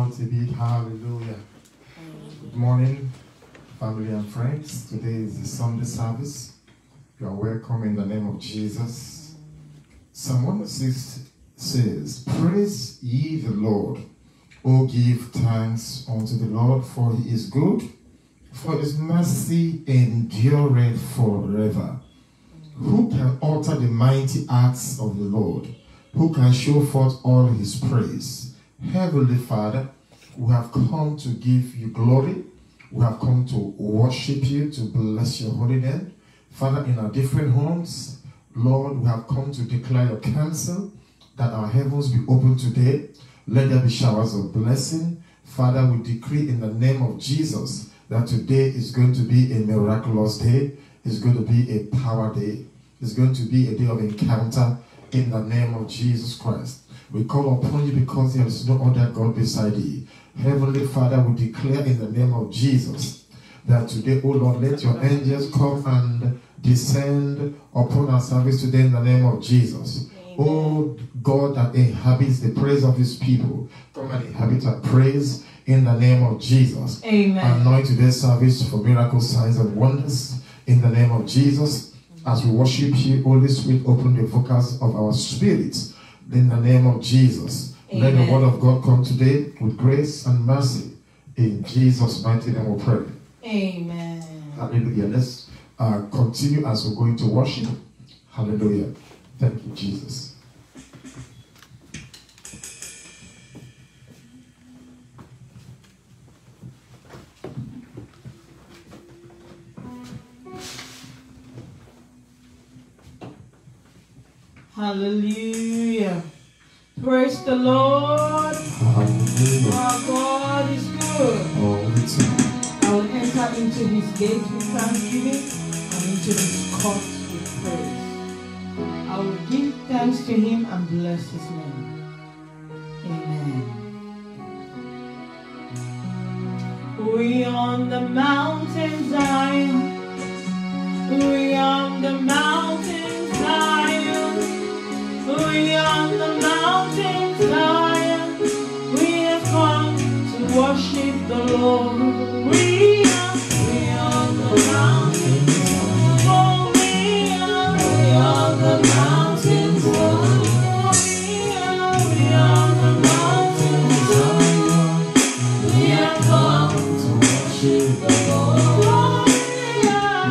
shout a big hallelujah. Good morning, family and friends. Today is the Sunday service. You are welcome in the name of Jesus. Psalm 106 says, "Praise ye the Lord. O give thanks unto the Lord, for he is good, for his mercy endureth forever. Who can utter the mighty acts of the Lord? Who can show forth all his praise?" Heavenly Father, we have come to give you glory. We have come to worship you, to bless your holy name. Father, in our different homes, Lord, we have come to declare your counsel, that our heavens be open today. Let there be showers of blessing. Father, we decree in the name of Jesus that today is going to be a miraculous day. It's going to be a power day. It's going to be a day of encounter in the name of Jesus Christ. We call upon you because there is no other God beside you. Heavenly Father, we declare in the name of Jesus that today, oh Lord, let your angels come and descend upon our service today in the name of Jesus. Amen. Oh God that inhabits the praise of his people, come and inhabit our praise in the name of Jesus. Amen. Anoint today's service for miracles, signs, and wonders in the name of Jesus. As we worship you, Holy Spirit, open the vocals of our spirits in the name of Jesus. Amen. Let the word of God come today with grace and mercy. In Jesus' mighty name we pray. Amen. Hallelujah. Let's continue as we're going to worship. Hallelujah. Thank you, Jesus. Hallelujah. Praise the Lord. Hallelujah. Our God is good. All the time. I will enter into his gates with thanksgiving and into his courts with praise. I will give thanks to him and bless his name. Amen. We on the mountain Zion. We on the mountain Zion. We on the mountain Zion. We have come to worship the Lord. We on the mountain Zion. Oh, we on the mountain Zion. We on the mountain Zion. We have come to worship the Lord. We are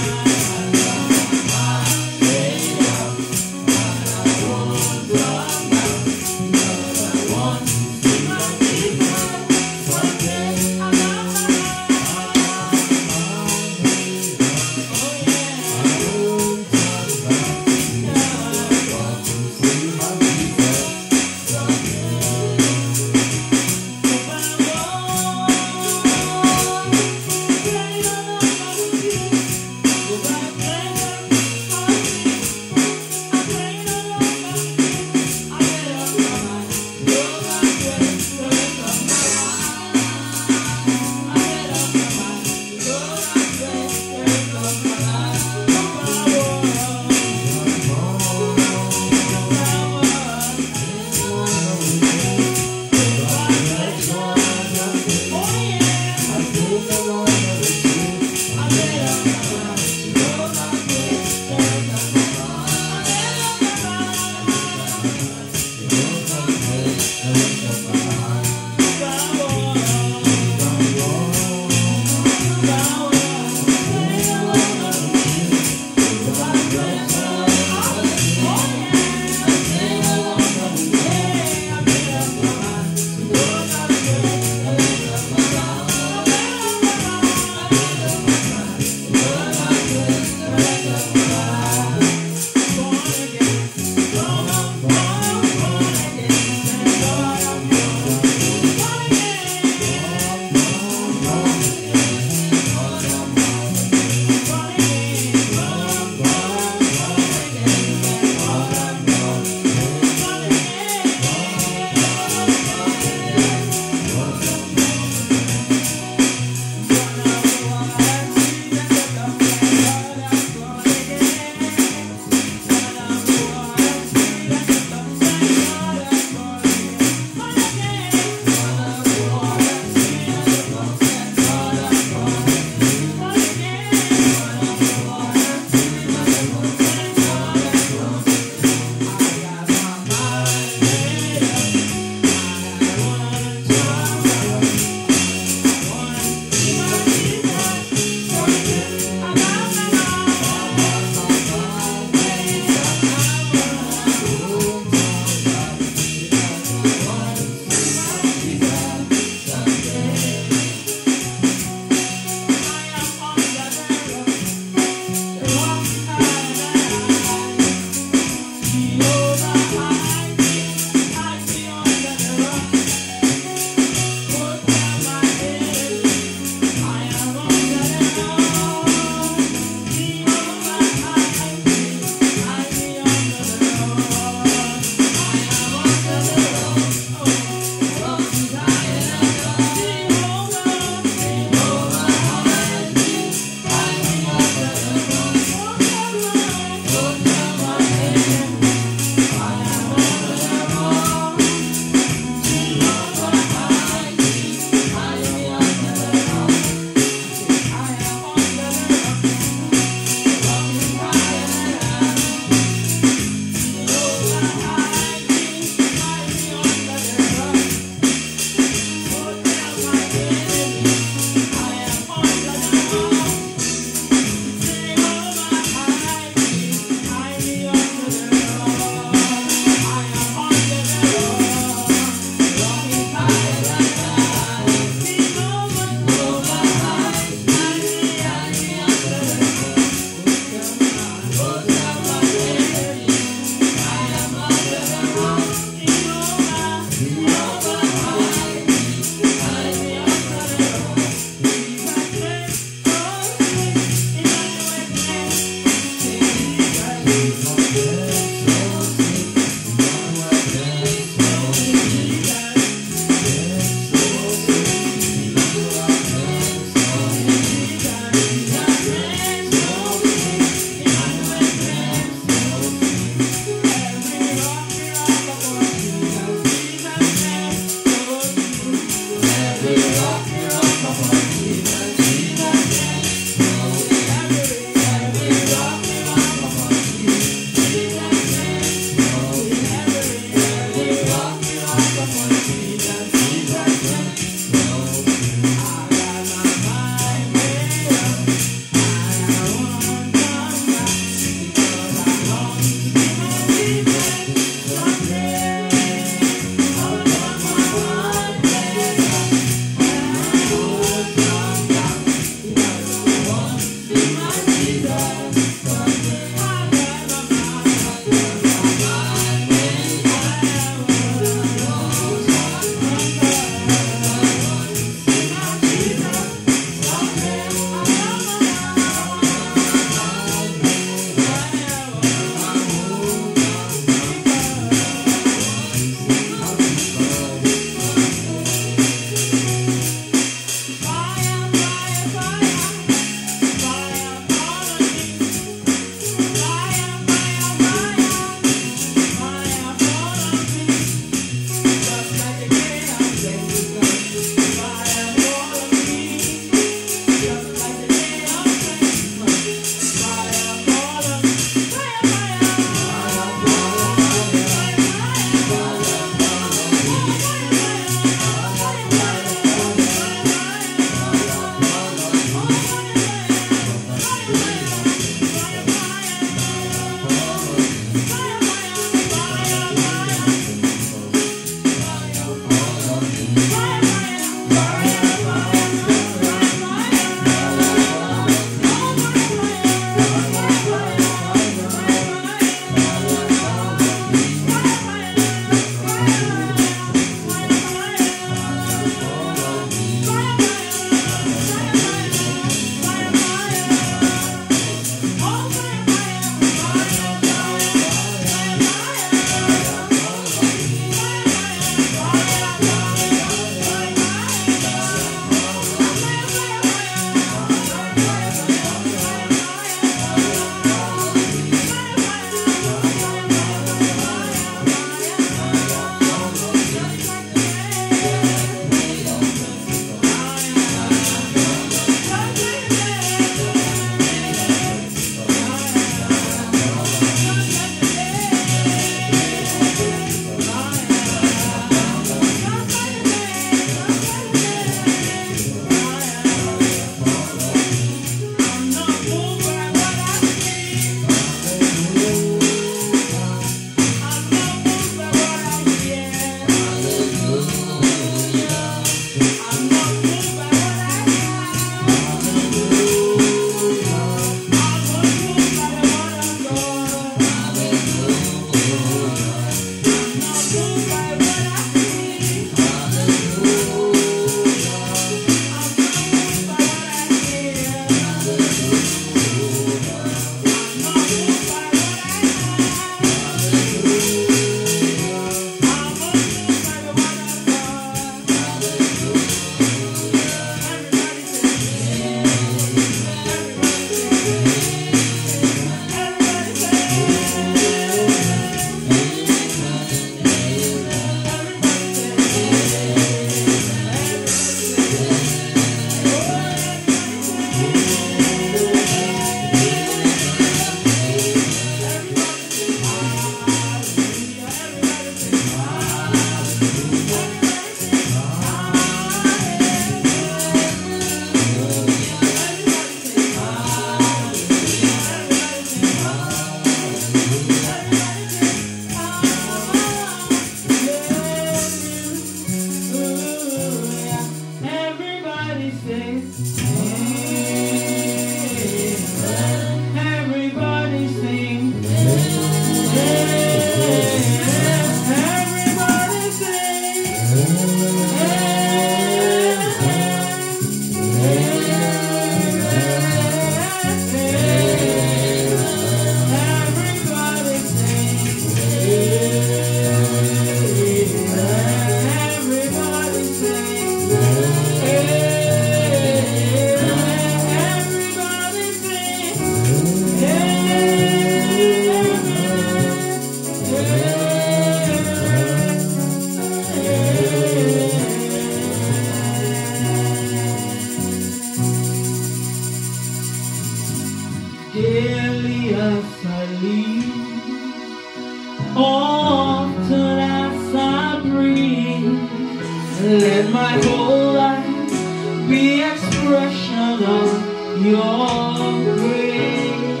Let my whole life be expression of your grace.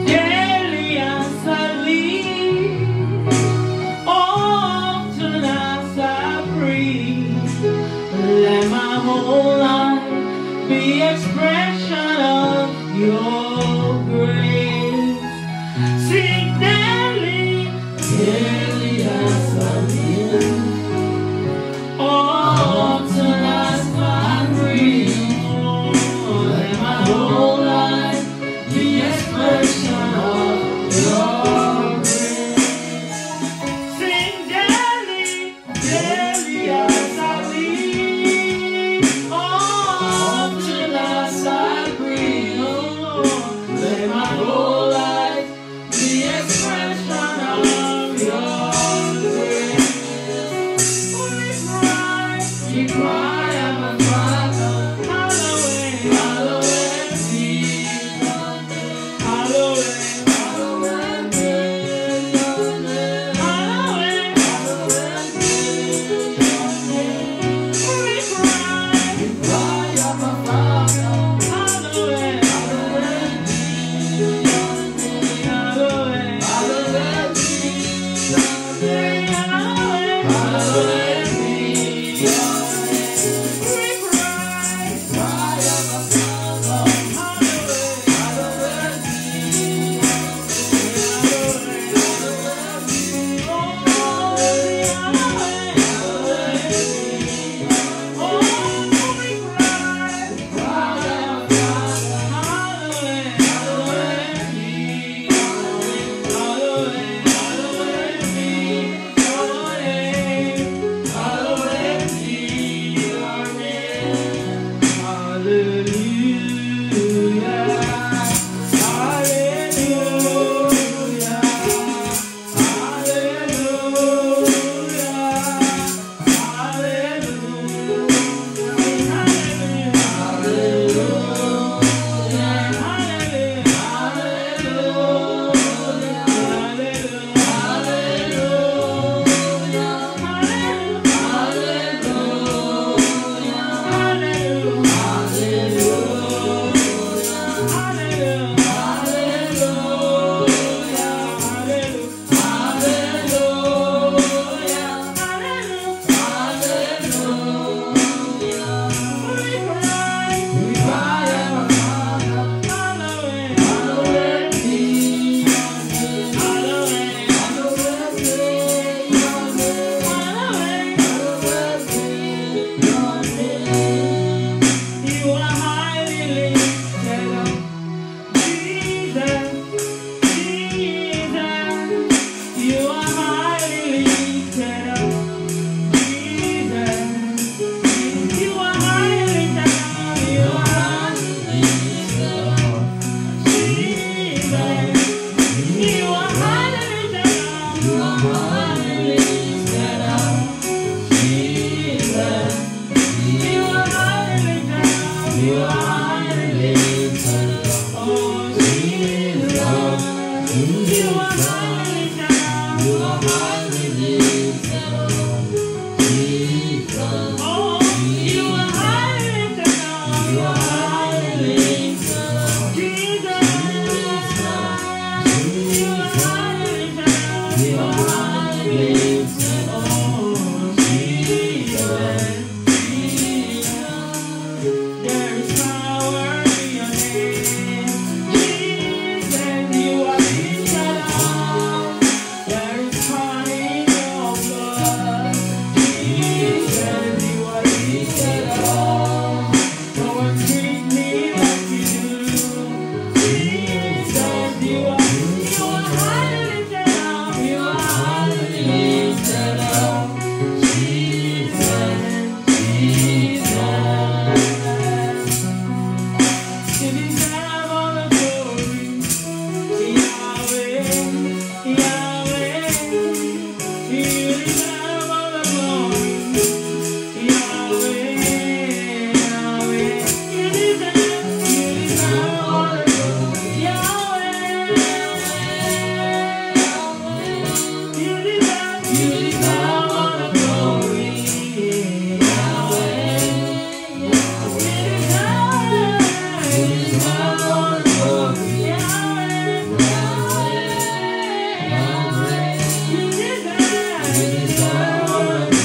Daily as I live, often as I breathe, let my whole life be expression of your grace. Sing daily, daily as I live, often as I breathe, let my whole life be expression of your grace. Sing daily, daily as I live, often as I breathe, let my whole life be expression of your grace. We cry, Abba Father, hallowed, hallowed be your name. Hallowed, hallowed be your name. Hallowed, hallowed be your name. We cry, Abba Father, hallowed, hallowed be your name. Hallowed, hallowed be your name. Hallowed, hallowed be your name. You are Yahweh,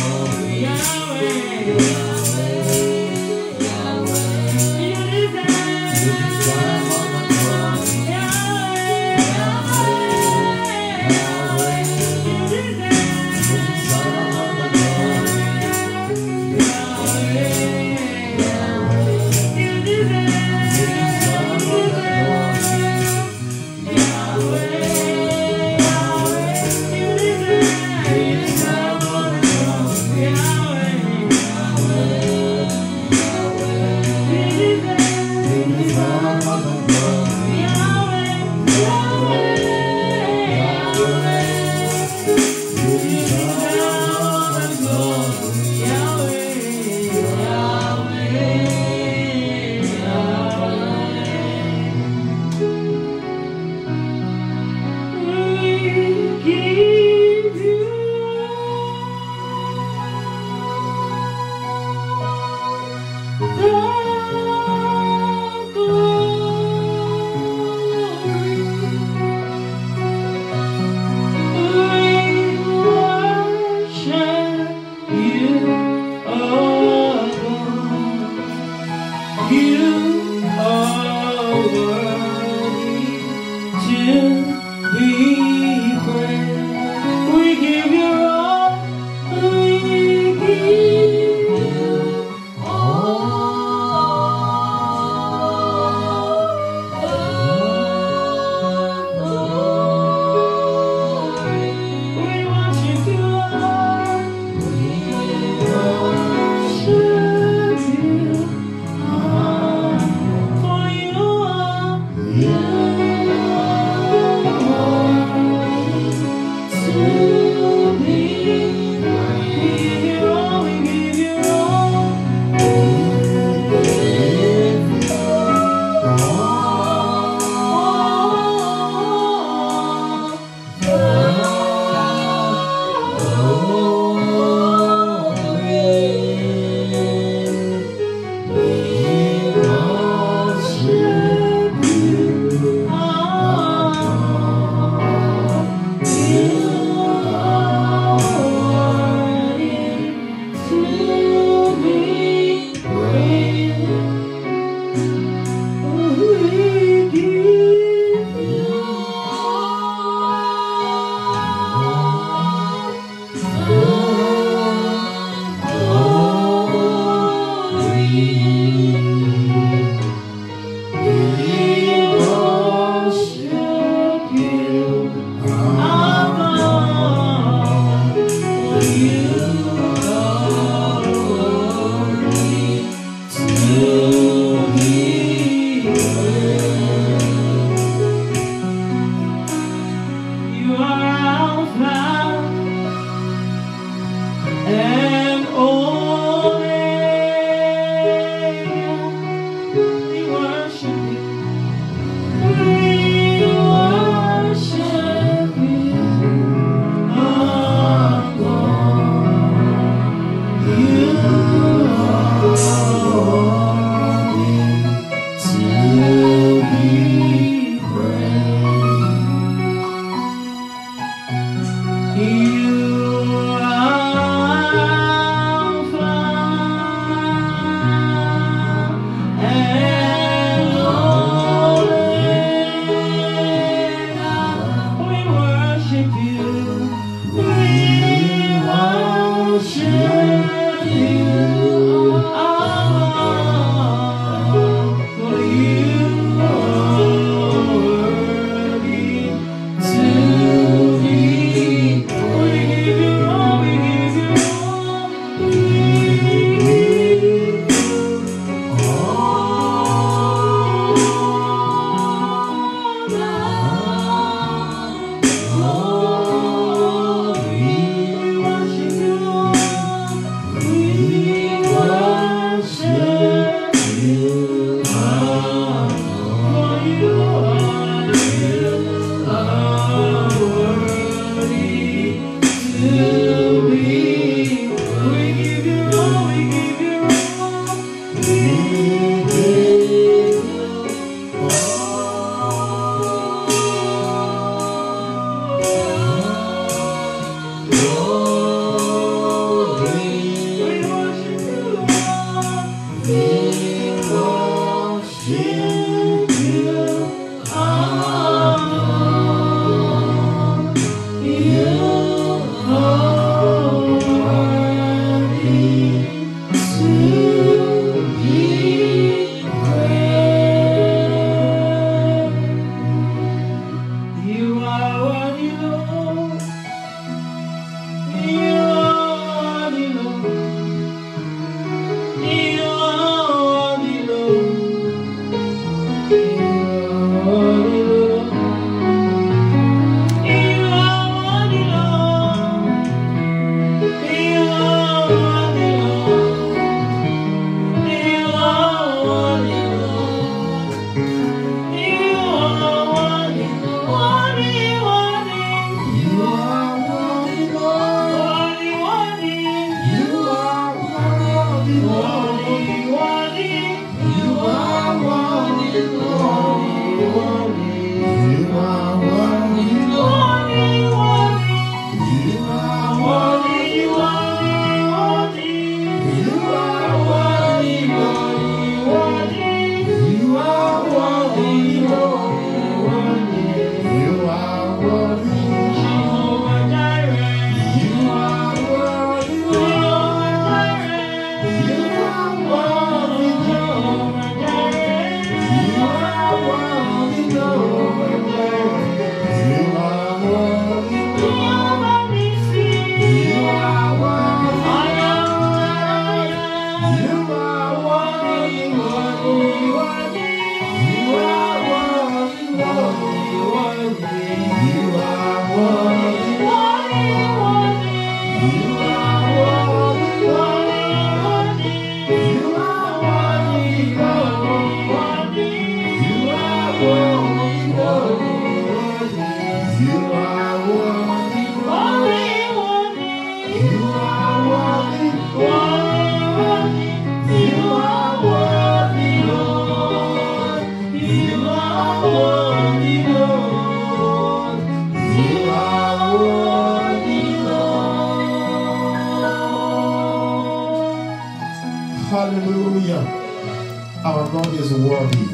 Hallelujah. Our God is worthy.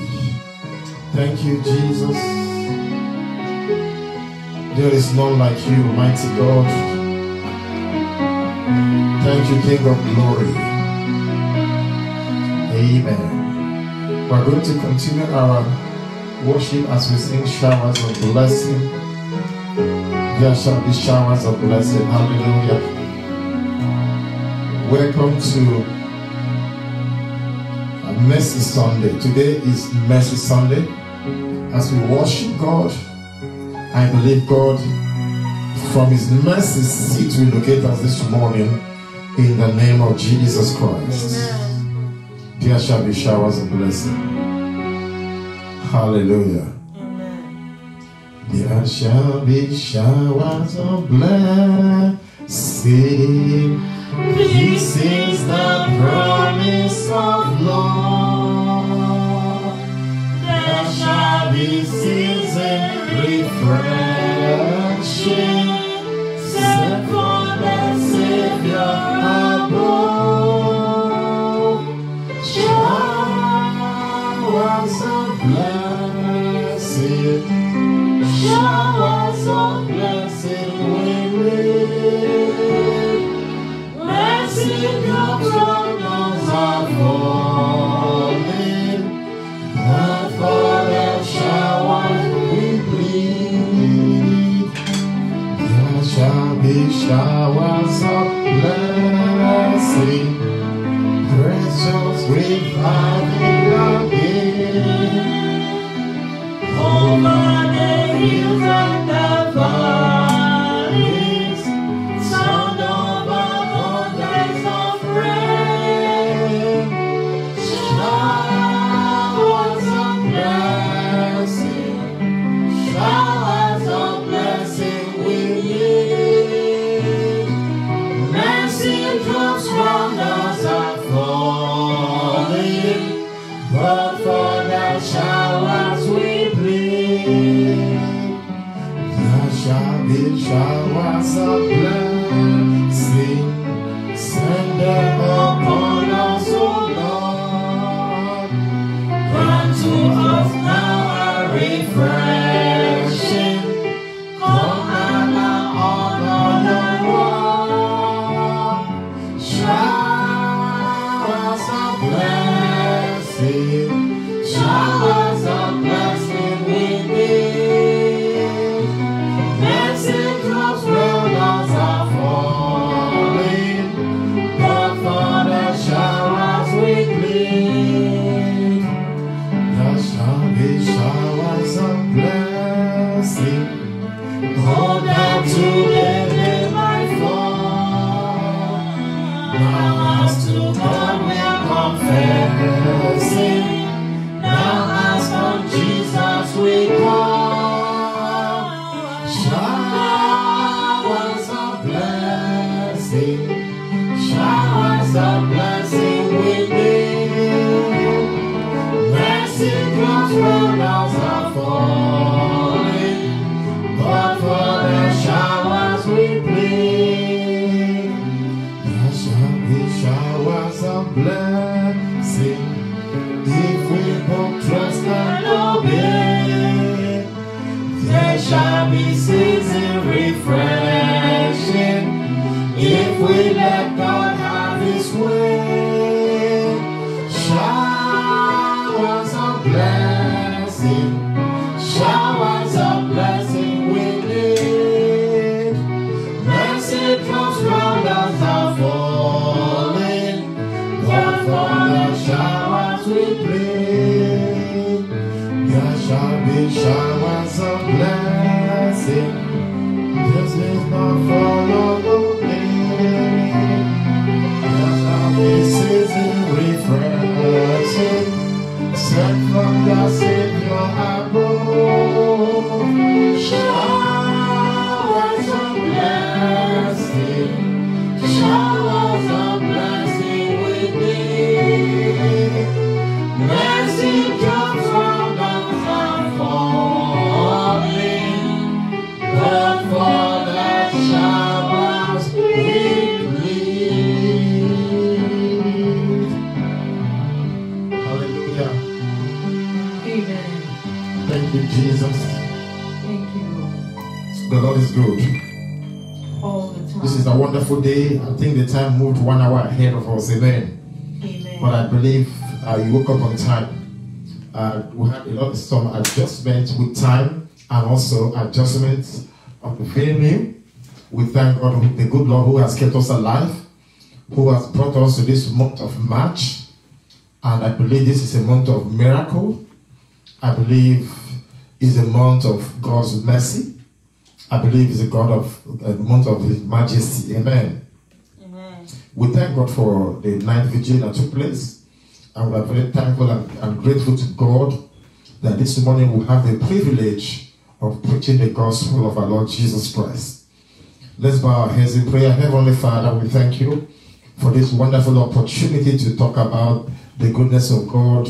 Thank you, Jesus. There is none like you, mighty God. Thank you, King of Glory. Amen. We're going to continue our worship as we sing showers of blessing. There shall be showers of blessing. Hallelujah. Welcome to Mercy Sunday. Today is Mercy Sunday. As we worship God, I believe God from His mercy seat will locate us this morning in the name of Jesus Christ. Amen. There shall be showers of blessing. Hallelujah. Amen. There shall be showers of blessing. This is the promise of Lord. There shall be season refreshing, sent for the Savior above. Showers of blessing, showers of blessing we live. Mercy drops from those are falling, but for the showers we plead. There shall be showers of blessing, precious reviving again. Over the hills and the valleys, sound of abundance of rain. Showers of blessing, showers of blessing we need. Mercy drops from those are falling, but for the showers we plead. There shall be showers of blessing, send them upon us, O Lord. Grant to us now a refreshing, come and honor the Lord. Showers of blessing, showers of blessing we need. Mercy drops from us are falling, but for the showers we plead. There shall be showers of blessing, hold them today they might fall. Now as to God we are confessing, now as on Jesus we call. Showers of blessing, showers of blessing we need. Mercy drops from us are falling, but for the showers we plead. There shall be showers of blessing, if we both trust and obey. There shall be season refreshing, if we let God have His way. Showers of blessing, showers of blessing we need. Mercy comes from those are falling, but for the showers we plead. There shall be showers of blessing, this is not follow the pain. There shall be season refreshing, sent from the Savior above. Showers of blessing, showers of blessing we need. Mercy comes from those are falling, good. All the time. This is a wonderful day. I think the time moved 1 hour ahead of us. Amen. Amen. But I believe you woke up on time. We had some adjustments with time and also adjustments of the venue. We thank God, the good Lord who has kept us alive, who has brought us to this month of March. And I believe this is a month of miracle. I believe it's a month of God's mercy. I believe it's a month of His majesty. Amen. Amen. We thank God for the night vigil that took place. And we are very thankful and grateful to God that this morning we have the privilege of preaching the gospel of our Lord Jesus Christ. Let's bow our heads in prayer. Heavenly Father, we thank you for this wonderful opportunity to talk about the goodness of God,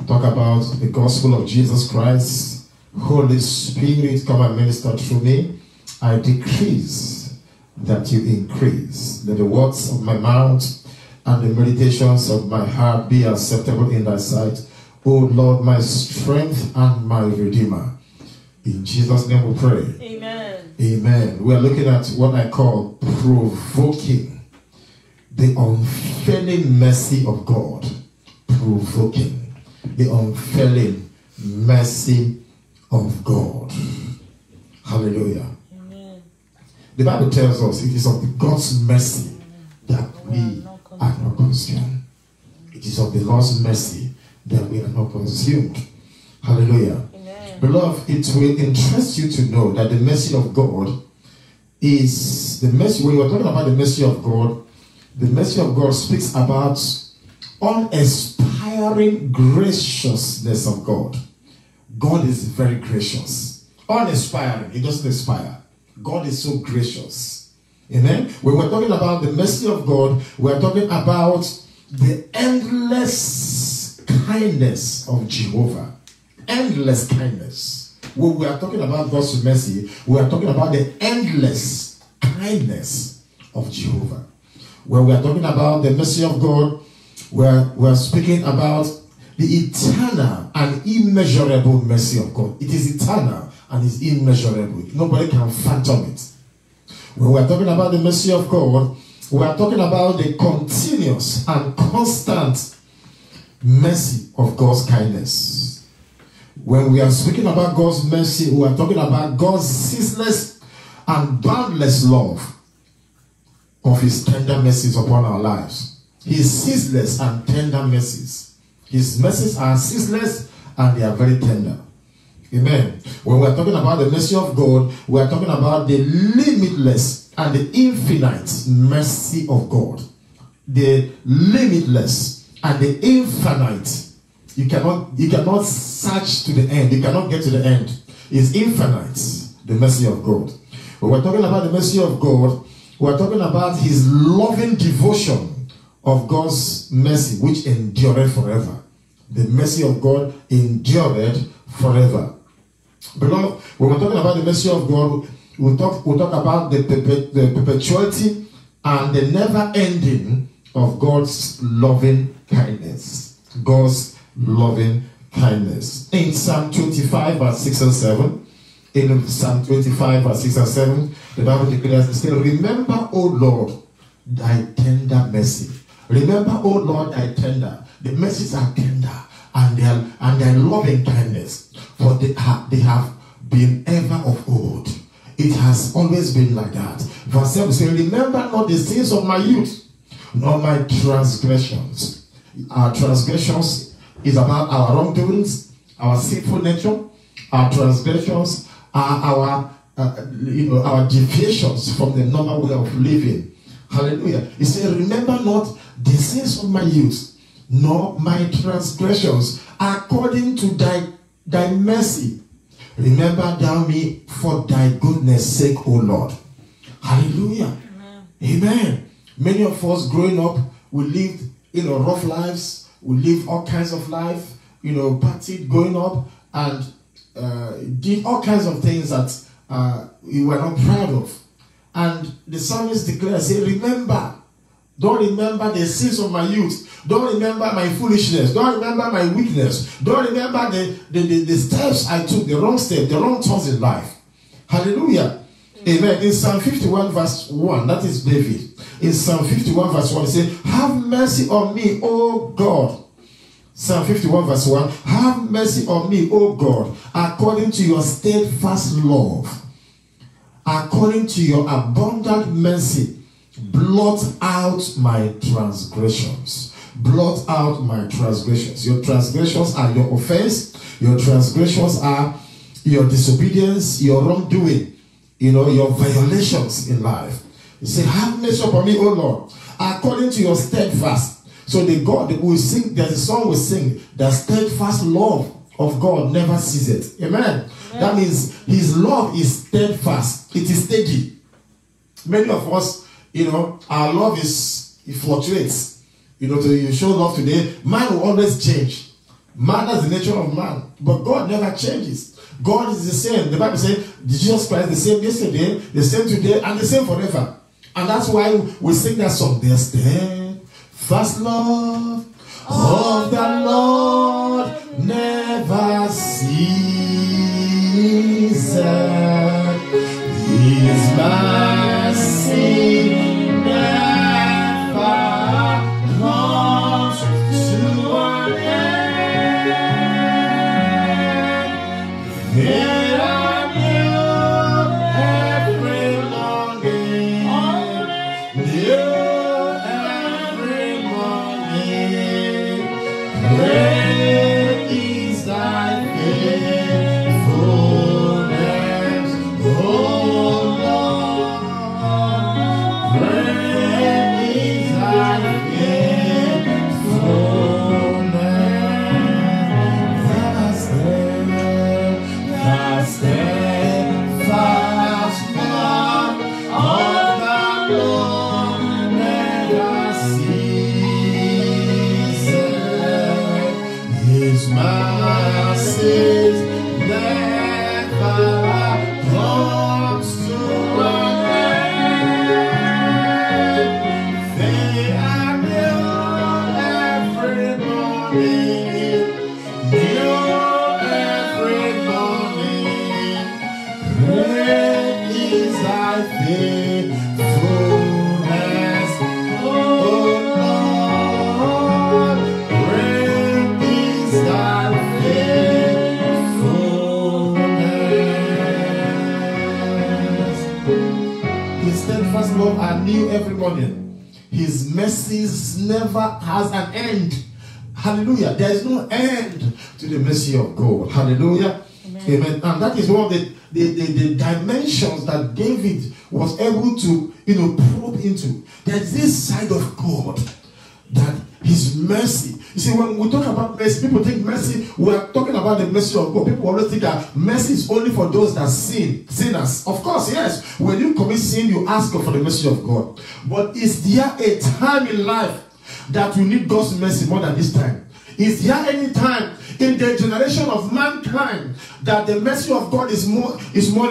talk about the gospel of Jesus Christ. Holy Spirit, come and minister through me. I decrease that you increase. Let the words of my mouth and the meditations of my heart be acceptable in thy sight. O Lord, my strength and my redeemer. In Jesus' name we pray. Amen. Amen. We are looking at what I call provoking the unfailing mercy of God. Provoking the unfailing mercy of God. Hallelujah. Amen. The Bible tells us it is of God's mercy that we are not consumed. It is of the Lord's mercy that we are not consumed. Hallelujah. Beloved, it will interest you to know that the mercy of God is the mercy. When we're talking about the mercy of God speaks about uninspiring graciousness of God. God is very gracious. Uninspiring. He doesn't inspire. God is so gracious. Amen. When we're talking about the mercy of God, we're talking about the endless kindness of Jehovah. Endless kindness. When we are talking about God's mercy, we are talking about the endless kindness of Jehovah. When we are talking about the mercy of God, we are speaking about the eternal and immeasurable mercy of God. It is eternal and is immeasurable. Nobody can fathom it. When we are talking about the mercy of God, we are talking about the continuous and constant mercy of God's kindness. When we are speaking about God's mercy, we are talking about God's ceaseless and boundless love of His tender mercies upon our lives. His ceaseless and tender mercies. His mercies are ceaseless and they are very tender. Amen. When we are talking about the mercy of God, we are talking about the limitless and the infinite mercy of God. The limitless and the infinite. You cannot search to the end. You cannot get to the end. It's infinite, the mercy of God. When we're talking about the mercy of God, we're talking about His loving devotion of God's mercy, which endured forever. The mercy of God endured forever. Beloved, when we're talking about the mercy of God, we'll talk about the perpetuity and the never ending of God's loving kindness. God's loving kindness. In Psalm 25 verse 6 and 7, in Psalm 25 verse 6 and 7, the Bible declares, it says, remember, O Lord, thy tender mercy. Remember, O Lord, thy tender. The mercies are tender and their loving kindness, for they have been ever of old. It has always been like that. Verse 7 says, remember not the sins of my youth, nor my transgressions. Our transgressions is about our wrongdoings, our sinful nature. Our transgressions are our deviations from the normal way of living. Hallelujah. He said, remember not the sins of my youth, nor my transgressions, according to thy mercy. Remember thou me for thy goodness' sake, O Lord. Hallelujah. Amen. Many of us growing up, we lived rough lives. We lived all kinds of life, partied growing up, and did all kinds of things that we were not proud of. And the psalmist declares, say, remember, don't remember the sins of my youth. Don't remember my foolishness. Don't remember my weakness. Don't remember the steps I took, the wrong steps, the wrong turns in life. Hallelujah. Amen. In Psalm 51 verse 1, that is David. In Psalm 51 verse 1, he says, have mercy on me, O God. Psalm 51 verse 1, have mercy on me, O God, according to your steadfast love. According to your abundant mercy, blot out my transgressions. Blot out my transgressions. Your transgressions are your offense. Your transgressions are your disobedience, your wrongdoing, your violations in life. You say, have mercy upon me, O Lord, according to your steadfast. So the God that we sing, there's a song we sing, the steadfast love of God never ceases. Amen. That means his love is steadfast. It is steady. Many of us, our love it fluctuates. You show love today, man will always change. Man is the nature of man. But God never changes. God is the same. The Bible says, Jesus Christ the same yesterday, the same today, and the same forever. And that's why we sing that song. The steadfast love of the Lord never ceases. His mercy never comes to an end. There are new every morning, new every morning. Great is thy faithfulness, O Lord. Great is thy new every morning. His mercies never has an end. Hallelujah. There is no end to the mercy of God. Hallelujah. Amen. And that is one of the dimensions that David was able to probe into. There's this side of God that his mercy. You see, when we talk about mercy, people think mercy, we are talking about the mercy of God. People always think that mercy is only for those that sin, sinners. Of course, yes. When you commit sin, you ask God for the mercy of God. But is there a time in life that you need God's mercy more than this time? Is there any time in the generation of mankind that the mercy of God is more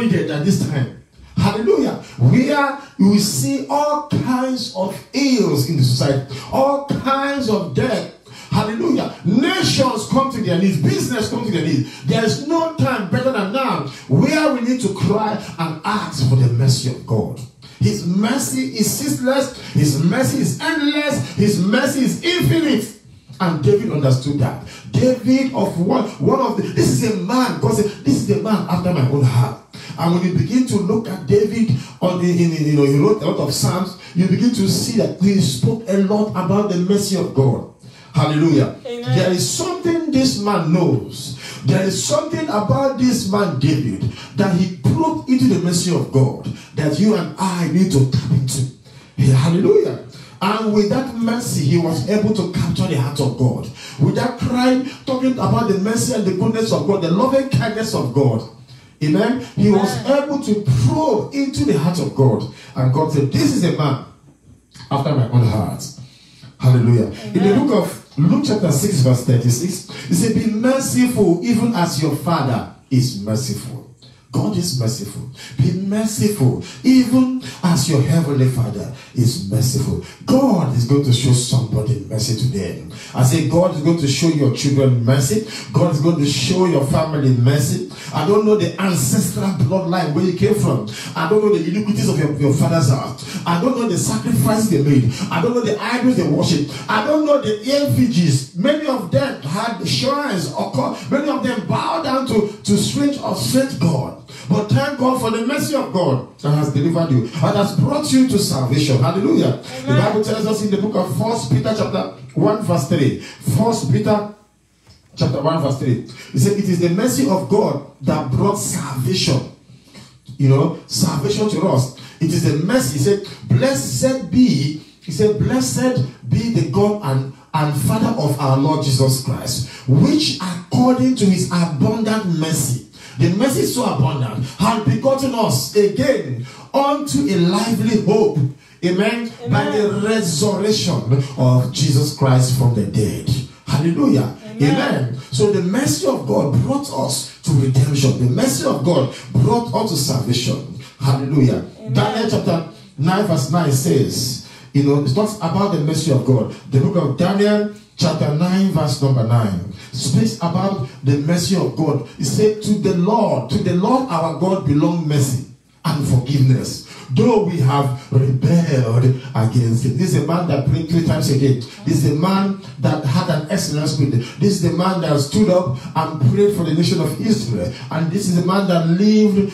needed than this time? Hallelujah. Where you see all kinds of ills in the society, all kinds of death. Hallelujah. Nations come to their knees, business come to their knees. There is no time better than now where we need to cry and ask for the mercy of God. His mercy is ceaseless, his mercy is endless, his mercy is infinite. And David understood that. David of this is a man, God said, this is a man after my own heart. And when you begin to look at David, he wrote a lot of Psalms, you begin to see that he spoke a lot about the mercy of God. Hallelujah. Amen. There is something this man knows. There is something about this man David that he probed into the mercy of God that you and I need to tap into. Hallelujah. And with that mercy, he was able to capture the heart of God. With that cry, talking about the mercy and the goodness of God, the loving kindness of God. Amen. He was able to probe into the heart of God. And God said, this is a man after my own heart. Hallelujah. Amen. In the book of Luke chapter 6 verse 36, it says, be merciful even as your Father is merciful. God is merciful. Be merciful, even as your heavenly Father is merciful. God is going to show somebody mercy today. I say God is going to show your children mercy. God is going to show your family mercy. I don't know the ancestral bloodline where you came from. I don't know the iniquities of your father's house. I don't know the sacrifice they made. I don't know the idols they worship. I don't know the effigies. Many of them had shrines or many of them bow down to strange or strange God. But thank God for the mercy of God that has delivered you and has brought you to salvation. Hallelujah. Amen. The Bible tells us in the book of 1 Peter chapter 1 verse 3. 1 Peter chapter 1 verse 3. He said, it is the mercy of God that brought salvation. You know, salvation to us. It is the mercy. He said, blessed be, blessed be the God and Father of our Lord Jesus Christ, which according to his abundant mercy, the mercy is so abundant, has begotten us again unto a lively hope. Amen. Amen. By the resurrection of Jesus Christ from the dead. Hallelujah. Amen. Amen. So the mercy of God brought us to redemption. The mercy of God brought us to salvation. Hallelujah. Amen. Daniel chapter 9 verse 9 says, you know, it talks about the mercy of God. The book of Daniel chapter 9 verse number 9 speaks about the mercy of God. He said, to the Lord our God belong mercy and forgiveness, though we have rebelled against him. This is a man that prayed 3 times a day. This is a man that had an excellent spirit. This is the man that stood up and prayed for the nation of Israel. And this is the man that lived,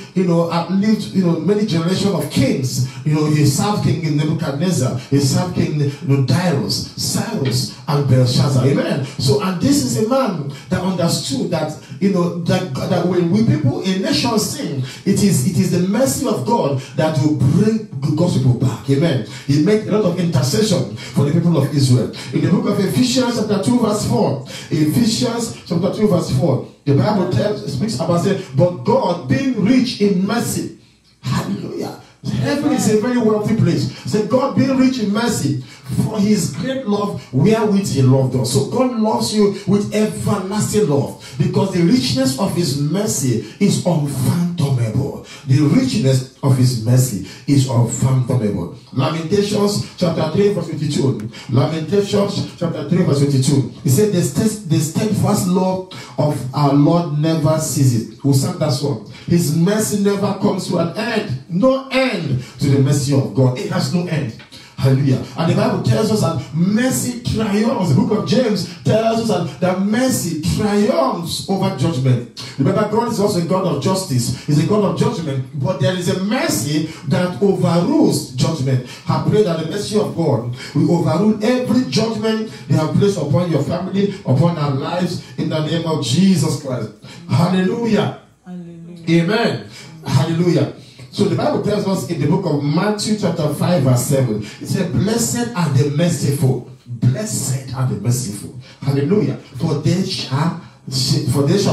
many generations of kings. You know, he served King Nebuchadnezzar. He served King Darius, Cyrus, and Belshazzar. Amen. So, and this is a man that understood that, that when we people, a nation sin, it is the mercy of God that will bring God's people back. Amen. He made a lot of intercession for the people of Israel. In the book of Ephesians chapter 2 verse 4, Ephesians chapter 2 verse 4, the Bible speaks about saying, but God being rich in mercy. Hallelujah. Heaven is a very wealthy place. So God being rich in mercy for his great love wherewith he loved us. So God loves you with everlasting love because the richness of his mercy is unfathomable. The richness of his mercy is unfathomable. Lamentations chapter 3 verse 22. Lamentations chapter 3 verse 22. He said the steadfast love of our Lord never ceases. Who sang that song? His mercy never comes to an end. No end to the mercy of God. It has no end. Hallelujah. And the Bible tells us that mercy triumphs. The book of James tells us that mercy triumphs over judgment. Remember, God is also a God of justice. He's a God of judgment. But there is a mercy that overrules judgment. I pray that the mercy of God will overrule every judgment they have placed upon your family, upon our lives, in the name of Jesus Christ. Hallelujah. Hallelujah. Amen. Hallelujah. So the Bible tells us in the book of Matthew chapter 5 verse 7, it said, blessed are the merciful. Blessed are the merciful. Hallelujah. For they shall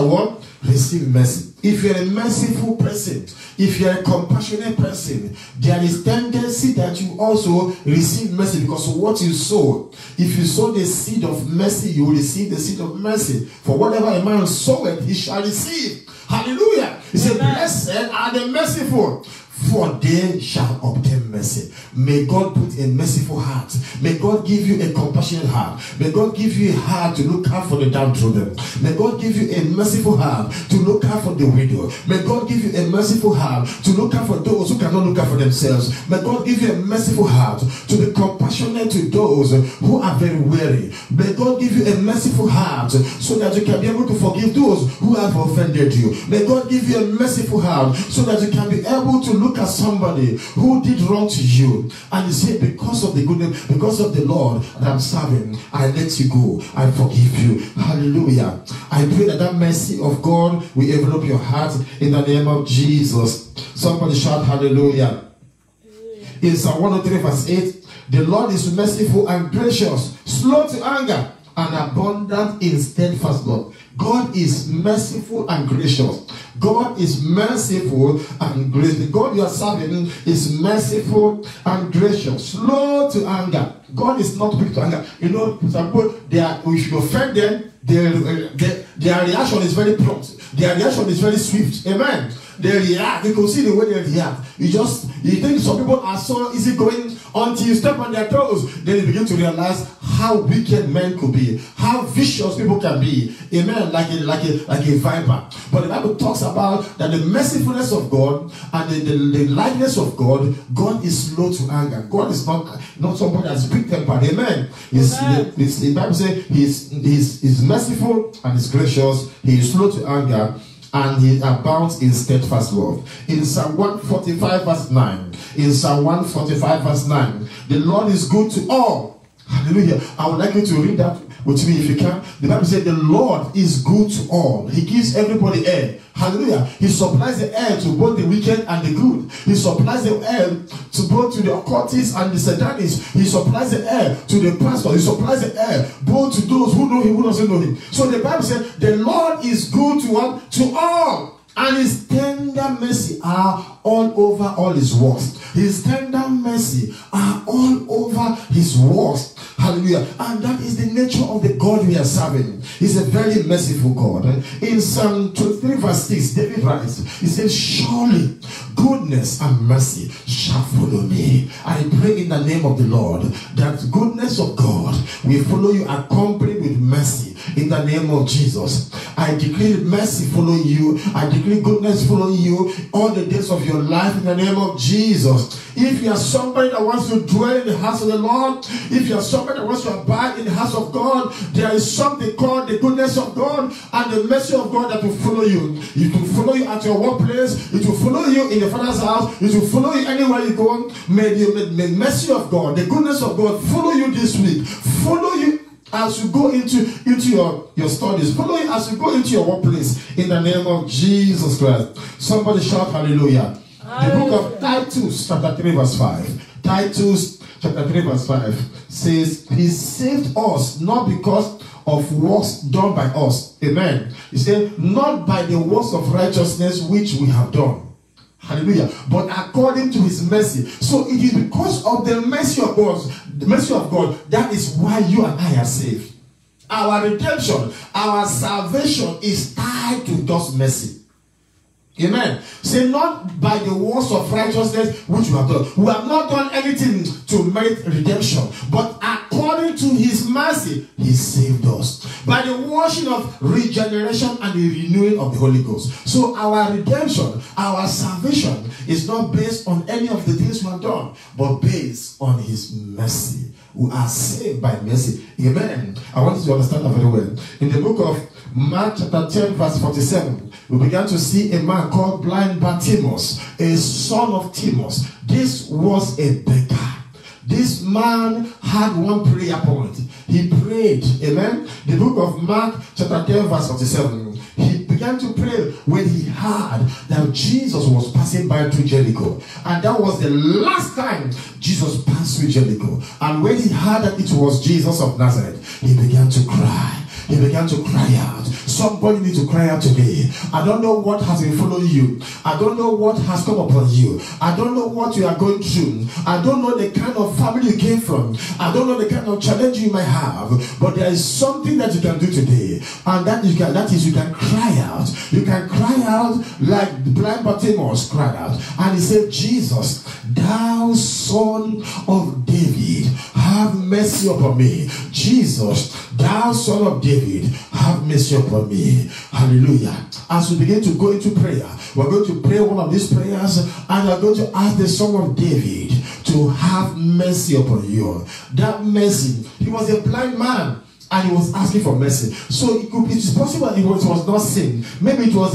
what? Receive mercy. If you're a merciful person, if you're a compassionate person, there is tendency that you also receive mercy because of what you sow. If you sow the seed of mercy, you will receive the seed of mercy. For whatever a man soweth, he shall receive. Hallelujah. He said, blessed are the merciful, for they shall obtain mercy. May God put a merciful heart. May God give you a compassionate heart. May God give you a heart to look out for the downtrodden. May God give you a merciful heart to look out for the widow. May God give you a merciful heart to look out for those who cannot look out for themselves. May God give you a merciful heart to be compassionate to those who are very weary. May God give you a merciful heart so that you can be able to forgive those who have offended you. May God give you a merciful heart so that you can be able to look at somebody who did wrong to you and you say, because of the goodness, because of the Lord that I'm serving, I let you go. I forgive you. Hallelujah. I pray that mercy of God will envelop your heart in the name of Jesus. Somebody shout hallelujah. In Psalm 103 verse 8, the Lord is merciful and gracious, slow to anger, and abundant in steadfast love. God is merciful and gracious. God is merciful and gracious. God you are serving is merciful and gracious, slow to anger. God is not quick to anger. You know, some people, if you offend them, their reaction is very prompt. Their reaction is very swift. Amen. they react. You can see the way they react. You think some people are so easygoing until you step on their toes. Then you begin to realize how wicked men could be, how vicious people can be. Amen. Like a viper. But the Bible talks about that the mercifulness of God and the likeness of God. God is slow to anger. God is not somebody that's quick tempered. Amen. The Bible says he's merciful and is gracious. He is slow to anger, and he abounds in steadfast love. In Psalm 145 verse 9, the Lord is good to all. Hallelujah. I would like you to read that with me if you can. The Bible said the Lord is good to all. He gives everybody air. Hallelujah. He supplies the air to both the wicked and the good. He supplies the air to both to the occultists and the satanists. He supplies the air to the pastor. He supplies the air both to those who know him, who doesn't know him. So the Bible said the Lord is good to what? To all. And his tender mercy are all over all his works. His tender mercy are all over his works. Hallelujah. And that is the nature of the God we are serving. He's a very merciful God. In Psalm 23 verse 6, David writes, he says, surely goodness and mercy shall follow me. I pray in the name of the Lord that goodness of God will follow you, accompanied with mercy. In the name of Jesus, I decree mercy following you. I decree goodness following you all the days of your life in the name of Jesus. If you are somebody that wants to dwell in the house of the Lord, if you are somebody that wants to abide in the house of God, there is something called the goodness of God and the mercy of God that will follow you. It will follow you at your workplace. It will follow you in your father's house. It will follow you anywhere you go. May the mercy of God, the goodness of God follow you this week. Follow you as you go into your studies. Follow it as you go into your workplace in the name of Jesus Christ. Somebody shout hallelujah. The book of Titus chapter 3 verse 5. Titus chapter 3 verse 5 says, he saved us not because of works done by us. Amen. He said, not by the works of righteousness which we have done. Hallelujah. But according to his mercy. So it is because of the mercy of God, that is why you and I are saved. Our redemption, our salvation is tied to God's mercy. Amen. Say, not by the works of righteousness which we have done. We have not done anything to merit redemption, but according to his mercy, he saved us by the washing of regeneration and the renewing of the Holy Ghost. So our redemption, our salvation is not based on any of the things we have done, but based on his mercy. We are saved by mercy. Amen. I want you to understand that very well. In the book of Mark chapter 10 verse 47, we began to see a man called blind Bartimaeus, a son of Timaeus. This was a beggar. This man had one prayer point. He prayed. Amen. The book of Mark chapter 10 verse 47. He began to pray when he heard that Jesus was passing by through Jericho. And that was the last time Jesus passed through Jericho. And when he heard that it was Jesus of Nazareth, he began to cry. He began to cry out. Somebody needs to cry out today. I don't know what has been following you. I don't know what has come upon you. I don't know what you are going through. I don't know the kind of family you came from. I don't know the kind of challenge you might have. But there is something that you can do today. And that is you can cry out. You can cry out like the blind Bartimaeus cried out. And he said, Jesus, thou son of David, have mercy upon me. Jesus, thou son of David, have mercy upon me. Hallelujah. As we begin to go into prayer, we're going to pray one of these prayers, and we're going to ask the son of David to have mercy upon you. That mercy, he was a blind man, and he was asking for mercy. So it is possible it was not sin. Maybe it was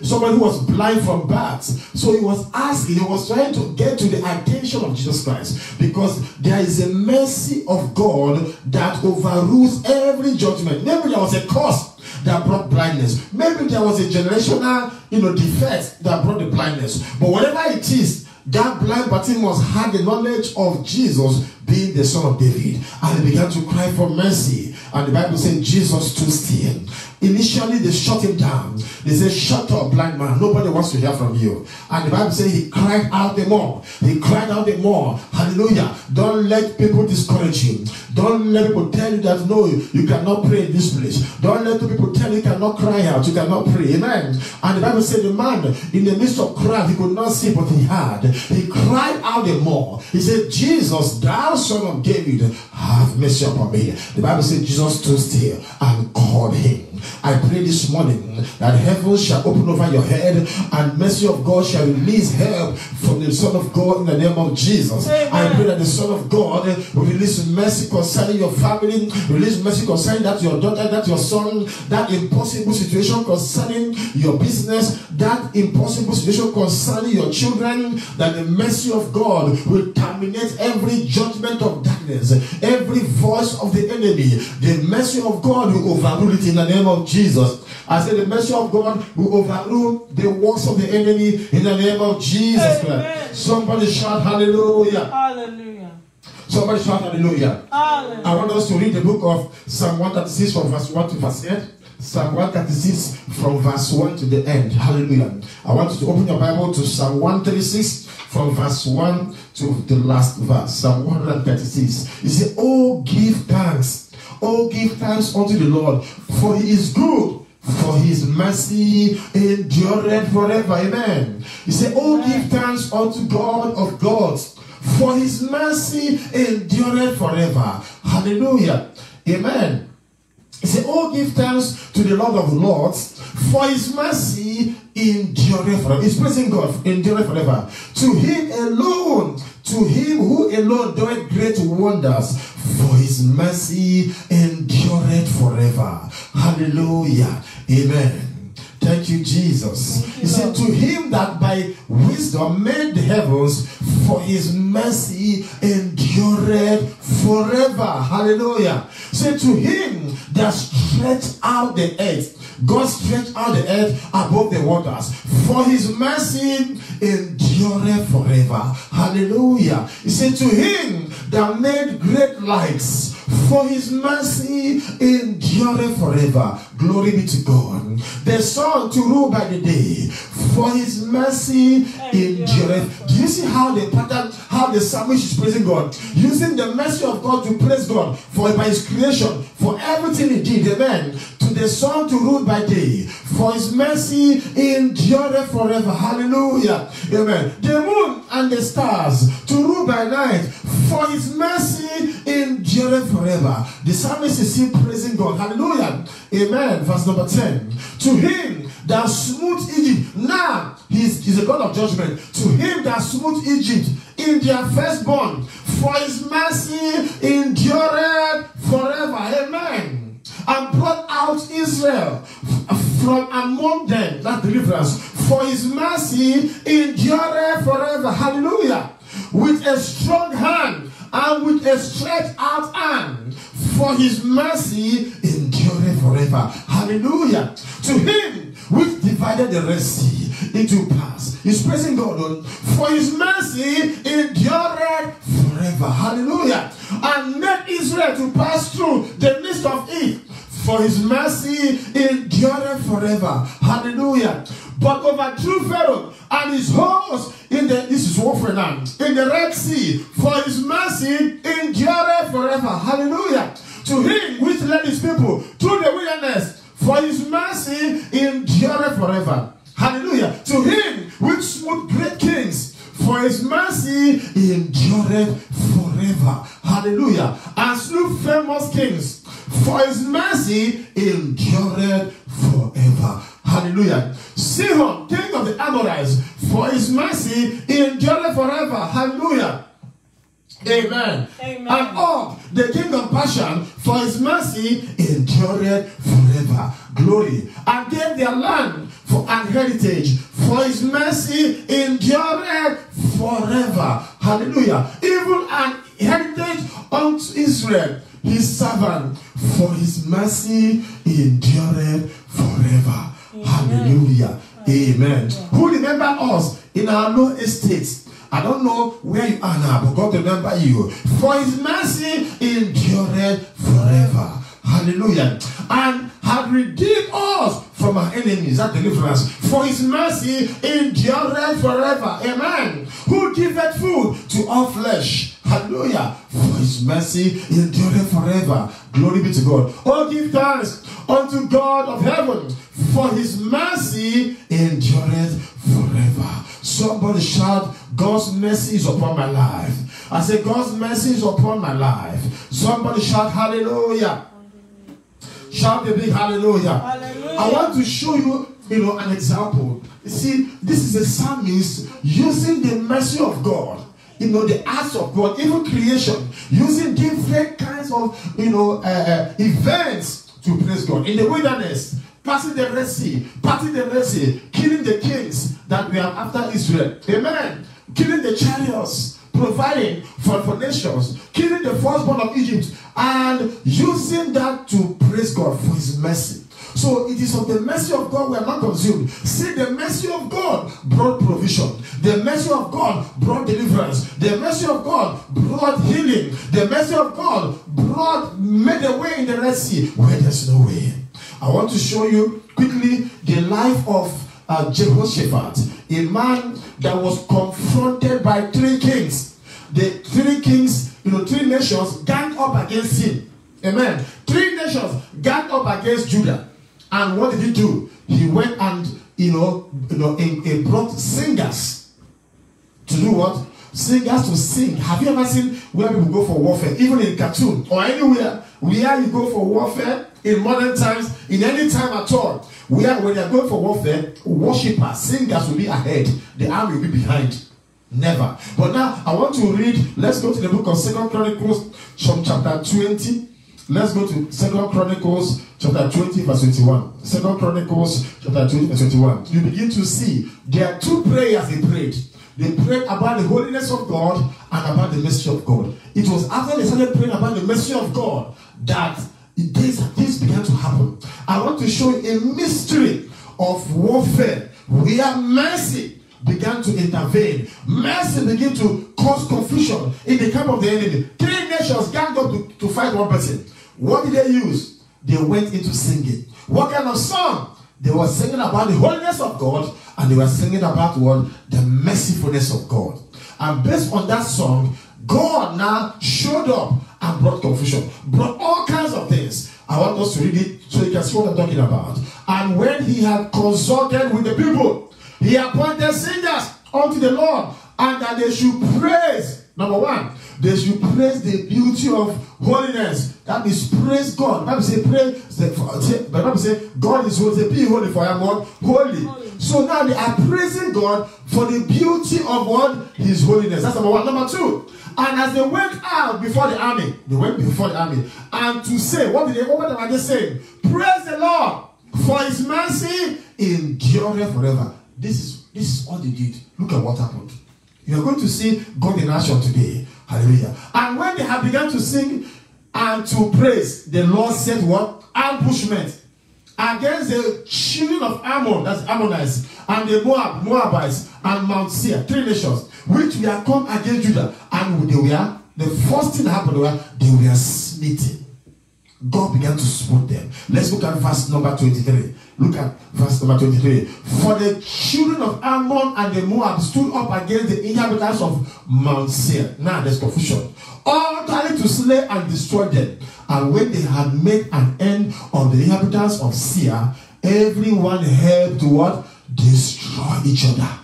somebody who was blind from birth. So he was asking, he was trying to get to the attention of Jesus Christ, because there is a mercy of God that overrules every judgment. Maybe there was a curse that brought blindness. Maybe there was a generational defect that brought the blindness. But whatever it is, that blind Bartimaeus had the knowledge of Jesus being the son of David. And he began to cry for mercy. And the Bible said Jesus stood still. Initially, they shut him down. They said, shut up, blind man. Nobody wants to hear from you. And the Bible said he cried out the more. He cried out the more. Hallelujah. Don't let people discourage you. Don't let people tell you that, no, you cannot pray in this place. Don't let people tell you cannot cry out. You cannot pray. Amen. And the Bible said the man, in the midst of crying, he could not see, but he heard. He cried out the more. He said, Jesus, thou son of David, have mercy upon me. The Bible said Jesus stood still and called him. I pray this morning that heaven shall open over your head and mercy of God shall release help from the Son of God in the name of Jesus. Amen. I pray that the Son of God will release mercy concerning your family, release mercy concerning that your daughter, that your son, that impossible situation concerning your business, that impossible situation concerning your children, that the mercy of God will terminate every judgment of darkness, every voice of the enemy. The mercy of God will overrule it in the name of Jesus. I said the mercy of God will overrule the works of the enemy in the name of Jesus Christ. Somebody shout hallelujah. Hallelujah. Somebody shout hallelujah. Hallelujah. I want us to read the book of Psalm 136 from verse 1 to verse 8. Psalm 136 from verse 1 to the end. Hallelujah. I want you to open your Bible to Psalm 136 from verse 1 to the last verse. Psalm 136. You say, oh, give thanks. Oh, give thanks unto the Lord, for he is good, for his mercy endureth forever. Amen. You say, oh, give thanks unto God of gods, for his mercy endureth forever. Hallelujah. Amen. He said, oh, give thanks to the Lord of Lords, for his mercy endureth forever. He's praising God, endureth forever. To him alone, to him who alone doeth great wonders, for his mercy endureth forever. Hallelujah. Amen. Thank you, Jesus. He said, to him that by wisdom made the heavens, for his mercy endureth forever. Hallelujah. Say, to him that stretched out the earth, God stretched out the earth above the waters, for his mercy endureth forever. Hallelujah. He said, to him that made great lights, for his mercy endureth forever. Glory be to God. The sun to rule by the day, for his mercy endureth. Do you see how the pattern, how the psalmist is praising God, using the mercy of God to praise God for by his creation, for everything he did. Amen. To the sun to rule by day, for his mercy endureth forever. Hallelujah. Amen. The moon and the stars to rule by night, for his mercy endureth forever. The psalmist is still praising God. Hallelujah. Amen. Verse number 10. To him that smote Egypt. Now he's a God of judgment. To him that smote Egypt in their firstborn, for his mercy endureth forever. Amen. And brought out Israel from among them, that deliverance, for his mercy endureth forever. Hallelujah. With a strong hand and with a stretched out hand, for his mercy endureth forever. Hallelujah. To him which divided the Red Sea into parts. He's praising God on, for his mercy endureth forever. Hallelujah. And made Israel to pass through the midst of it, for his mercy endureth forever. Hallelujah. But overthrew Pharaoh and his host in the, this is warfare now, in the Red Sea, for his mercy endureth forever. Hallelujah. To him which led his people through the wilderness, for his mercy endureth forever. Hallelujah. To him which smote great kings, for his mercy endureth forever. Hallelujah. And slew famous kings, for his mercy endureth forever. Hallelujah. Sihon, king of the Amorites, for his mercy endureth forever. Hallelujah. Amen. Amen. And Og, the king of Bashan, for his mercy endureth forever. Glory. And gave their land for an heritage, for his mercy endureth forever. Hallelujah. Even an heritage unto Israel, his servant, for his mercy endureth forever. Amen. Hallelujah. Amen. Who remember us in our low estates I don't know where you are now, but God remember you. For his mercy endureth forever. Hallelujah. And had redeemed us from our enemies, that deliverance. For his mercy endureth forever. Amen. Who giveth food to all flesh. Hallelujah. For his mercy endureth forever. Glory be to God. Oh, give thanks unto God of heaven. For his mercy endureth forever. Somebody shout, God's mercy is upon my life. I say, God's mercy is upon my life. Somebody shout, hallelujah. Shout a big hallelujah. Hallelujah. I want to show you, an example. You see, this is a psalmist using the mercy of God, the acts of God, even creation, using different kinds of, events to praise God. In the wilderness, passing the Red Sea, killing the kings that were after Israel. Amen. Killing the chariots, providing for nations, killing the firstborn of Egypt, and using that to praise God for his mercy. So it is of the mercy of God we are not consumed. See, the mercy of God brought provision. The mercy of God brought deliverance. The mercy of God brought healing. The mercy of God made a way in the Red Sea where there's no way. I want to show you quickly the life of Jehoshaphat, a man that was confronted by three kings. The three kings, three nations ganged up against him. Amen. Three nations ganged up against Judah. And what did he do? He went and, he brought singers to do what? Singers to sing. Have you ever seen where people go for warfare? Even in cartoon or anywhere where you go for warfare in modern times, in any time at all, where when they are going for warfare, worshippers, singers will be ahead. The army will be behind. Never. But now I want to read. Let's go to the book of 2 Chronicles from chapter 20. Let's go to 2 Chronicles chapter 20 verse 21. 2 Chronicles chapter 20 verse 21. You begin to see there are two prayers they prayed. They prayed about the holiness of God and about the mercy of God. It was after they started praying about the mercy of God that things began to happen. I want to show you a mystery of warfare where mercy began to intervene. Mercy began to cause confusion in the camp of the enemy. Three nations ganged up to fight one person. What did they use? They went into singing. What kind of song? They were singing about the holiness of God, and they were singing about what? The mercifulness of God. And based on that song, God now showed up and brought confusion, brought all kinds of things. I want us to read it so you can see what I'm talking about. And when he had consulted with the people, he appointed singers unto the Lord, and that they should praise. Number one, they should praise the beauty of holiness. That is, praise God. The Bible says, God is holy. Be holy, for I am holy. So now they are praising God for the beauty of what? His holiness. That's number one. Number two, and as they went out before the army, and to say, what are they saying? Praise the Lord, for his mercy endureth forever. This is all they did. Look at what happened. You are going to see God in action today. Hallelujah. And when they had begun to sing and to praise, the Lord said what? Ambushment against the children of Ammon, that's Ammonites, and the Moabites, and Mount Seir, three nations, which we are come against Judah. And the first thing that happened was they were smitten. God began to smite them. Let's look at verse number 23. Look at verse number 23. For the children of Ammon and the Moab stood up against the inhabitants of Mount Seir. Now there's confusion. All trying to slay and destroy them. And when they had made an end of the inhabitants of Seir, everyone helped to what? Destroy each other.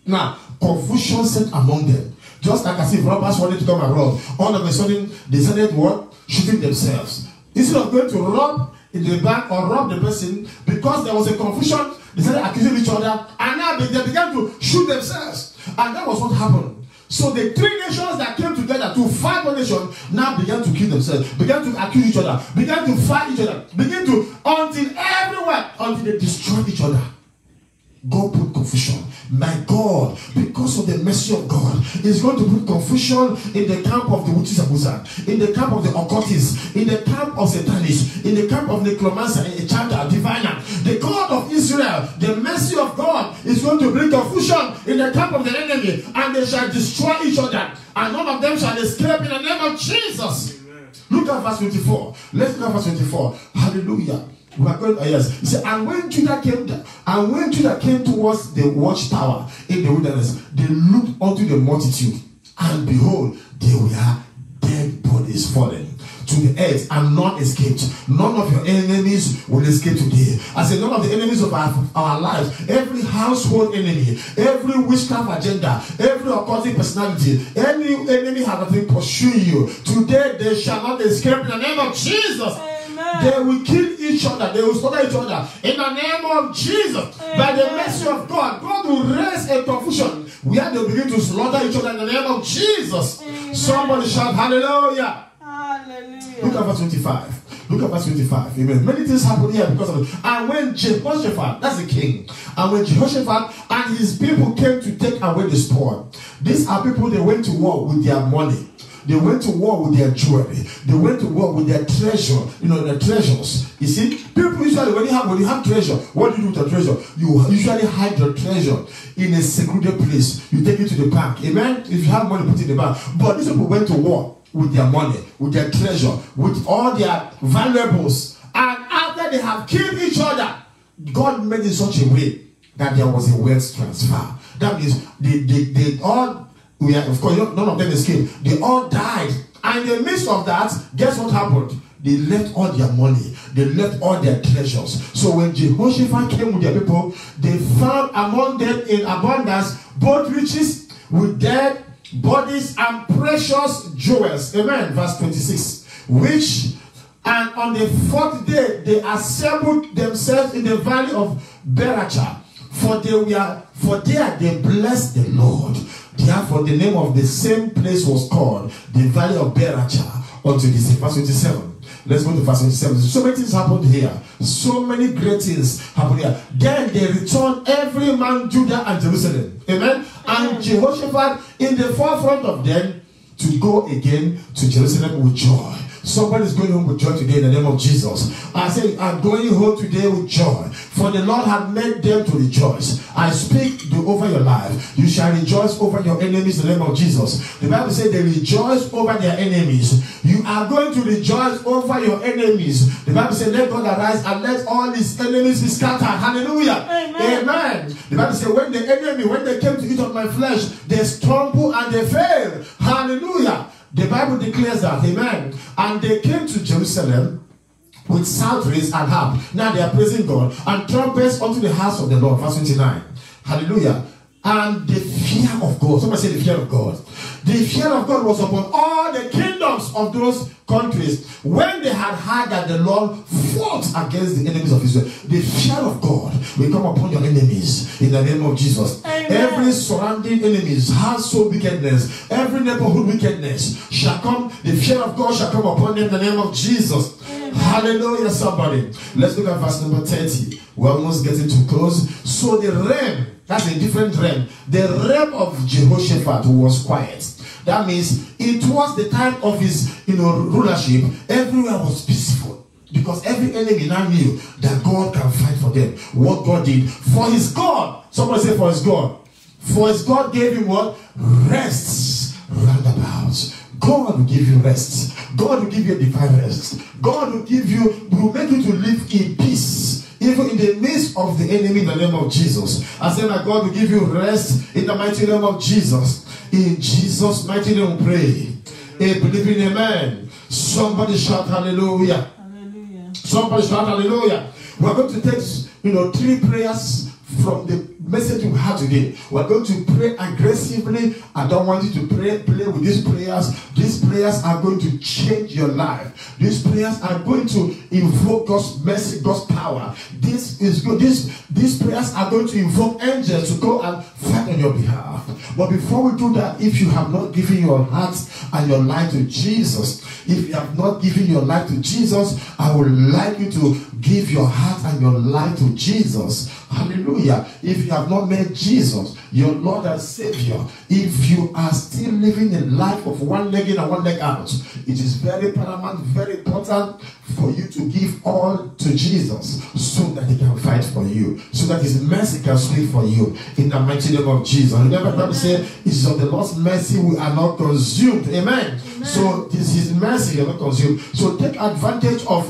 Now, confusion set among them. Just like as if robbers wanted to come and rob. All of a sudden, they started what? Shooting themselves. Instead of going to rob in the bank or rob the person, because there was a confusion, they started accusing each other, and now they began to shoot themselves. And that was what happened. So the three nations that came together to fight one nation now began to kill themselves, began to accuse each other, began to fight each other, until they destroyed each other. God put confusion. my God, because of the mercy of God, is going to put confusion in the camp of the witches and wizards, in the camp of the occultists, in the camp of Satanists, in the camp of necromancer, enchanter, diviner. The God of Israel, the mercy of God is going to bring confusion in the camp of the enemy, and they shall destroy each other, and none of them shall escape in the name of Jesus. Amen. Look at verse 24. Let's look at verse 24. Hallelujah. We are going, yes. He said, and when Judah came towards the watchtower in the wilderness, they looked unto the multitude, and behold, they were dead bodies fallen to the earth, and none escaped. None of your enemies will escape today. I said, none of the enemies of our lives, every household enemy, every witchcraft agenda, every occultic personality, any enemy has been pursuing you, today they shall not escape in the name of Jesus. Amen. They will kill each other, they will slaughter each other in the name of Jesus. Amen. By the mercy of God, God will raise a confusion where they begin to slaughter each other in the name of Jesus. Amen. Somebody shout hallelujah. Hallelujah. Look at verse 25. Look at verse 25. Amen. Many things happen here because of it. And when Jehoshaphat, that's the king, and when Jehoshaphat and his people came to take away the spoil, these are people, they went to war with their money. They went to war with their jewelry. They went to war with their treasure. You know, their treasures. You see, people usually, when you have treasure, what do you do with the treasure? You usually hide your treasure in a secluded place. You take it to the bank. Amen? If you have money, put it in the bank. But these people went to war with their money, with their treasure, with all their valuables. And after they have killed each other, God made it such a way that there was a wealth transfer. That means they all, of course, none of them escaped. They all died. And in the midst of that, guess what happened? They left all their money. They left all their treasures. So when Jehoshaphat came with their people, they found among them in abundance both riches with dead bodies and precious jewels. Amen. Verse 26. And on the fourth day, they assembled themselves in the valley of Berachah. For there they blessed the Lord. Therefore, the name of the same place was called the valley of Berachah unto this day. Verse 27. Let's go to verse 27. So many things happened here. So many great things happened here. Then they returned, every man, Judah and Jerusalem. Amen. And Jehoshaphat in the forefront of them to go again to Jerusalem with joy. Somebody is going home with joy today in the name of Jesus. I say, I'm going home today with joy. For the Lord had made them to rejoice. I speak over your life. You shall rejoice over your enemies in the name of Jesus. The Bible says they rejoice over their enemies. You are going to rejoice over your enemies. The Bible says, let God arise and let all his enemies be scattered. Hallelujah. Amen. Amen. The Bible says, when they came to eat of my flesh, they stumbled and they failed. Hallelujah. The Bible declares that, amen. And they came to Jerusalem with psalteries and harp. Now they are praising God. And trumpets unto the house of the Lord. Verse 29. Hallelujah. And the fear of God. Somebody say the fear of God. The fear of God was upon all the kingdoms of those countries when they had heard that the Lord fought against the enemies of Israel. The fear of God will come upon your enemies in the name of Jesus. Amen. Every surrounding enemies, household wickedness, every neighborhood wickedness shall come. The fear of God shall come upon them in the name of Jesus. Amen. Hallelujah, somebody. Let's look at verse number 30. We're almost getting too close. So the realm, that's a different realm. The realm of Jehoshaphat was quiet. That means it was the time of his rulership. Everywhere was peaceful. Because every enemy now knew that God can fight for them. What God did for his God. Somebody say for his God. For his God gave him what? Rest roundabout. God will give you rest. God will give you a divine rest. God will make you to live in peace. Even in the midst of the enemy in the name of Jesus. I say my God will give you rest in the mighty name of Jesus. In Jesus' mighty name we pray. A believing amen. Somebody shout hallelujah. Hallelujah. Somebody shout hallelujah. We're going to take 3 prayers from the message we have today. We're going to pray aggressively. I don't want you to play with these prayers. These prayers are going to change your life. These prayers are going to invoke God's mercy, God's power. This is good. These prayers are going to invoke angels to go and fight on your behalf. But before we do that, if you have not given your heart and your life to Jesus, if you have not given your life to Jesus, I would like you to give your heart and your life to Jesus. Hallelujah. If you have not met Jesus, your Lord and Savior, if you are still living a life of one leg in and one leg out, it is very paramount, very important for you to give all to Jesus so that he can fight for you, so that his mercy can speak for you in the mighty name of Jesus. Remember, the Bible says, it is of the Lord's mercy we are not consumed. Amen. So this is his mercy, you are not consumed. So take advantage of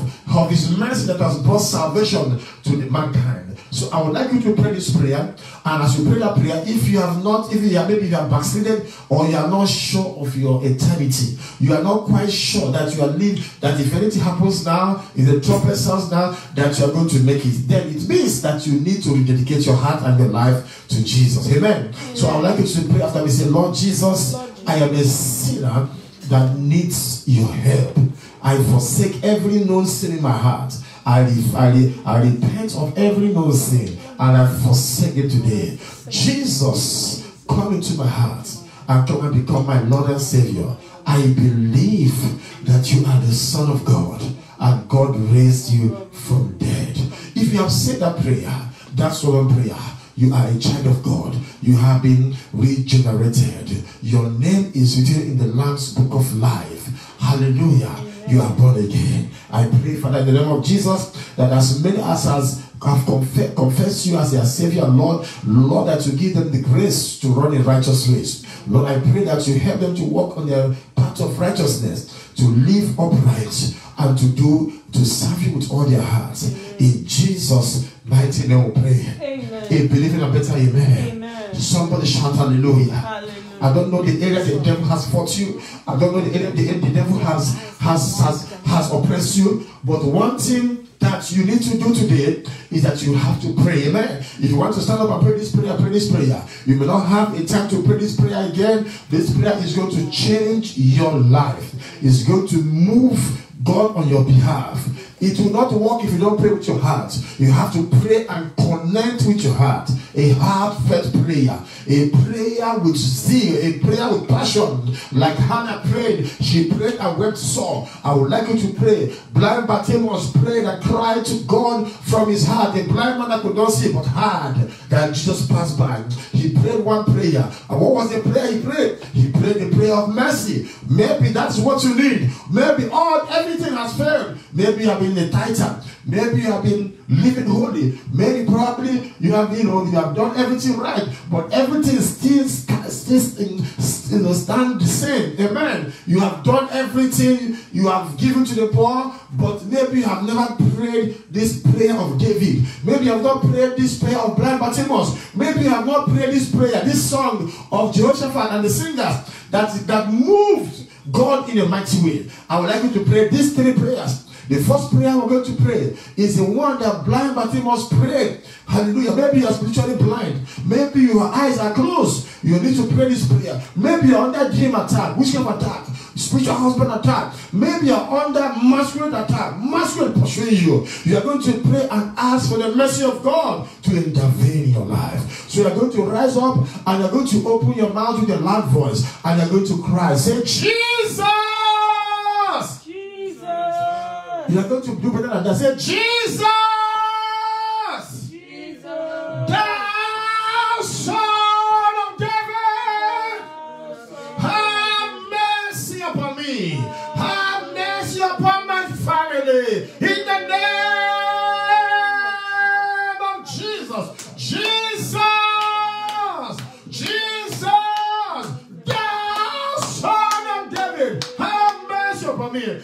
his mercy that has brought salvation to the mankind. So I would like you to pray this prayer, and as you pray that prayer, if you have not, maybe you are backslidden, or you are not sure of your eternity, you are not quite sure that you are living, that if anything happens now, if the trumpet sounds now, that you are going to make it, then it means that you need to rededicate your heart and your life to Jesus. Amen. So I would like you to pray after me. Say, Lord Jesus, I am a sinner that needs your help. I forsake every known sin in my heart. I repent of every known sin, and I forsake it today. Jesus, come into my heart and come and become my Lord and Savior. I believe that you are the Son of God, and God raised you from dead. If you have said that prayer, that's one prayer. You are a child of God. You have been regenerated. Your name is written in the Lamb's Book of Life. Hallelujah. You are born again. I pray, Father, in the name of Jesus, that as many as have confessed you as their Savior, Lord, that you give them the grace to run a righteous race. Lord, I pray that you help them to walk on their path of righteousness, to live upright, and to serve you with all their hearts. In Jesus' mighty name we pray. Amen. A believing a better amen. Amen. Somebody shout hallelujah. Hallelujah. I don't know the area the devil has fought you. I don't know the area the devil has oppressed you. But one thing that you need to do today is that you have to pray. Amen. If you want to stand up and pray this prayer, pray this prayer. You may not have a time to pray this prayer again. This prayer is going to change your life. It's going to move God on your behalf. It will not work if you don't pray with your heart. You have to pray and connect with your heart. A heartfelt prayer. A prayer with zeal. A prayer with passion. Like Hannah prayed. She prayed and wept sore. I would like you to pray. Blind Bartimaeus prayed and cried to God from his heart. A blind man that could not see but heard that Jesus passed by. He prayed one prayer. And what was the prayer he prayed? He prayed the prayer of mercy. Maybe that's what you need. Maybe everything has failed. Maybe you have been a tither. Maybe you have been living holy. Maybe probably you have done everything right, but everything still stand the same. Amen. You have done everything. You have given to the poor, but maybe you have never prayed this prayer of David. Maybe you have not prayed this prayer of blind Bartimaeus. Maybe you have not prayed this prayer, this song of Jehoshaphat and the singers that moved God in a mighty way. I would like you to pray these three prayers. The first prayer we're going to pray is the one that blind Bartimaeus prayed. Hallelujah. Maybe you are spiritually blind. Maybe your eyes are closed. You need to pray this prayer. Maybe you're under dream attack, witchcraft attack, spiritual husband attack. Maybe you're under masquerade attack, masquerade pursuing you. You are going to pray and ask for the mercy of God to intervene in your life. So you're going to rise up and you're going to open your mouth with a loud voice and you're going to cry. Say, Jesus! You are going to do better than that. Say, Jesus! Jesus! Thou Son of David! Have mercy upon me. Have mercy upon my family. In the name of Jesus. Jesus! Jesus! Thou Son of David! Have mercy upon me.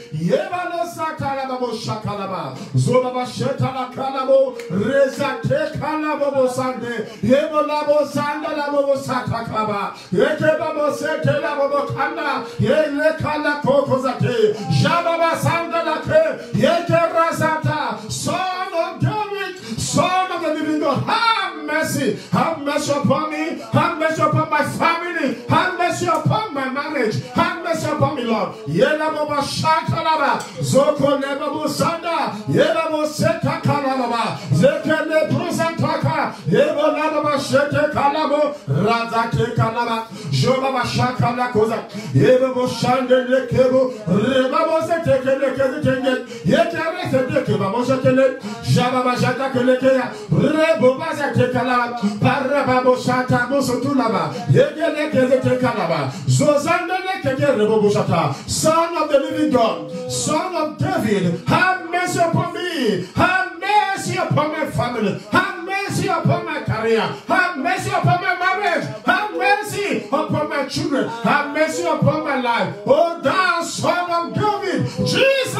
Shakalaba, Zobaba Shetala Kalabo, Rezate Kalabo Sande, Yebolabo Sanda Labo Satakaba, Yekebabo Setela Bokanda, Yelekala Kokozate, Shababa Sanda Lake, Yekerazata, Son of David, Son of the living God, have mercy upon me, have mercy upon my family, have mercy upon my marriage, have mercy upon me, Lord. Yelabo Shakalaba, Zoko Lebo Sanda, Yelabo Seta Kalaba, Zekele Brusantaka, Yebo Laba Shete Kalabo, Razate Kalaba, Jobaba Shakala Koza, Yebo Shande Lekebo, Rebabo Sete Lekebo, Yetere Deke Babo Boshakele, Jababa Jata Kelekea, Rebobaza Tekala, Parababo Shata, Bosotulaba, Yegele Tekalaba, Zozandele Keke Rebobushata, Son of the living God, Son of David, have mercy upon me, have mercy upon my family, have mercy upon my career, have mercy upon my marriage, have mercy upon my children, have mercy upon my life. Oh, thou Son of David, Jesus,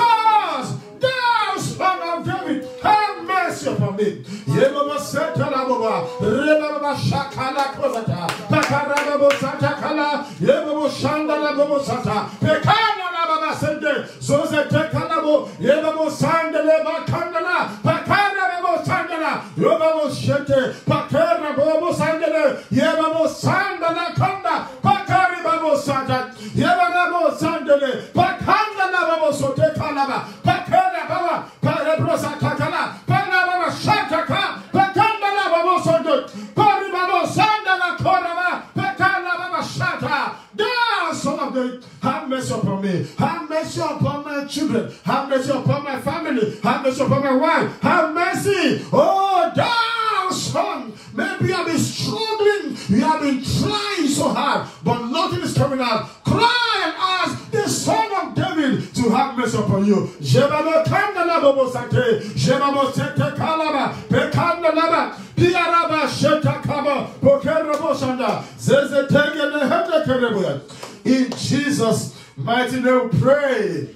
thou Son of David, have mercy upon me. Yebaba Satalababa, Rebaba Shakala Kozata, Pakarabo Satakala, Yebabo Shandala Bobo Sata, Pekana Baba Sende, Zoze Tekalabo, Yebabo Sandele Bakandala, Pakana Bobo Sandala, Yebabo Shete, Pakana Bobo Sandele, Yebabo Sandala Kanda, Pakari Babo Sata, Yebabo Sandele, Pakanda Babo Sote Kalaba, Pakana Baba, Parabrosa Takala, Panababa Shataka, Pakanda Babo Soto, Paribabo Sandala Koraba, Pakana Baba Shata, thou Son of David, have mercy upon me, have mercy upon my children, have mercy upon my family, have mercy upon my wife, have mercy, oh thou Son. Maybe you have been struggling, you have been trying so hard, but nothing is coming out. Cry and ask the Son of David to have mercy upon you. Jebabo Kandala Bobo Sate, Jebabo Sete Kalaba, Pekandalaba, Piaraba Sheta Kaba, Pokerabo Shanda, Zeze Tegele Hende Kerebuya. In Jesus' mighty name we pray.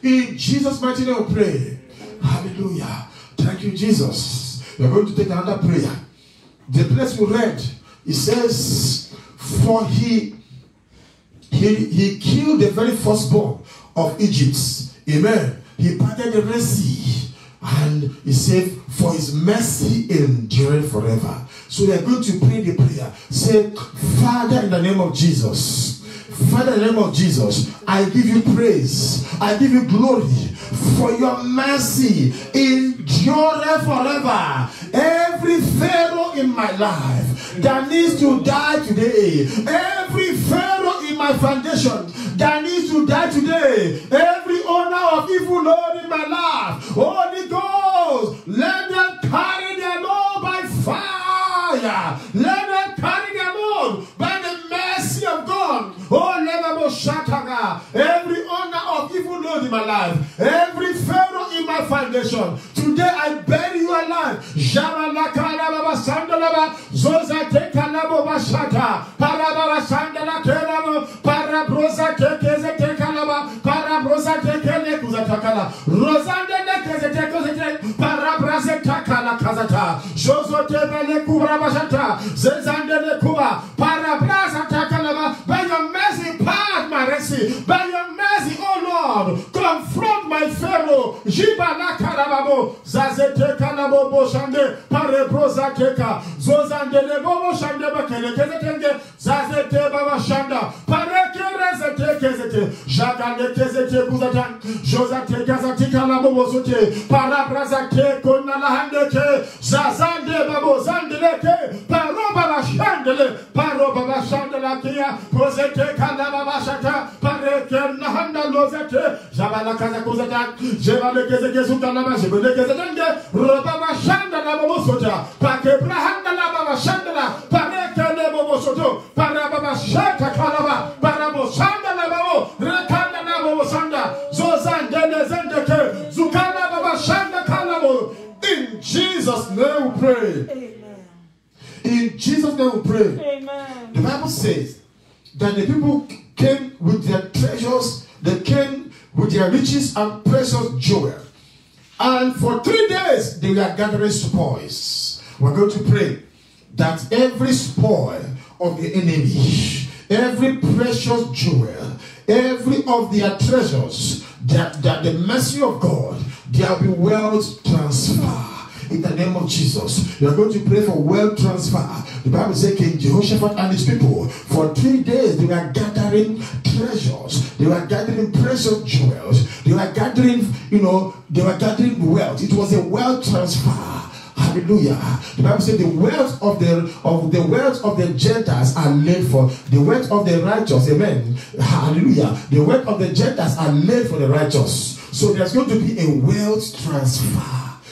In Jesus' mighty name we pray. Hallelujah. Thank you, Jesus. We are going to take another prayer. The place we read, it says, for he killed the very firstborn of Egypt. Amen. He parted the Red Sea. And he said, for his mercy endured forever. So we are going to pray the prayer. Say, Father, in the name of Jesus. Father, in the name of Jesus, I give you praise. I give you glory for your mercy endure forever. Every Pharaoh in my life that needs to die today, every Pharaoh in my foundation that needs to die today, every owner of evil Lord in my life, Holy Ghost, let them carry their load by fire. Let them carry their load by the mercy of God. Oh, every owner of evil Lord in my life, every Pharaoh in my foundation, today I bury you alive. By your mercy, pardon my mercy. By your mercy, oh Lord, confront my Pharaoh. Jibana karababo, zazete kanabo boshande, parebroza teka, zozande lebobo shande bakele kezete, zazete baba shanda, parekere kezete, jagale kezete buzatan, jozate gazati kanabo bosote, parabraza ke konala handeke, zazande babo zandeleke, paroba shandele, paroba shandela kia, pozete kanaba bashata, pareke nahanda lozete, jabala kaza kozata, jebale kezeke sutanaba, jebale kezete, roba shanda la bosota, pake brahanda la baba shanda, pareke le bosoto, paraba shata kalaba, parabo shanda la babo, rekanda la bosanda, zozande zendeke, zukana baba shanda kalabo. In Jesus' name we pray. Amen. In Jesus' name we pray. Amen. The Bible says that the people came with their treasures, they came with their riches and precious jewel. And for 3 days they were gathering spoils. We're going to pray that every spoil of the enemy, every precious jewel, every of their treasures, that the mercy of God, there will be wealth transfer. In the name of Jesus, you are going to pray for wealth transfer. The Bible says King Jehoshaphat and his people, for 3 days they were gathering treasures, they were gathering precious jewels, they were gathering, they were gathering wealth. It was a wealth transfer. Hallelujah. The Bible says the wealth of the Gentiles are laid for the wealth of the righteous. Amen. Hallelujah. The wealth of the Gentiles are laid for the righteous. So there's going to be a wealth transfer,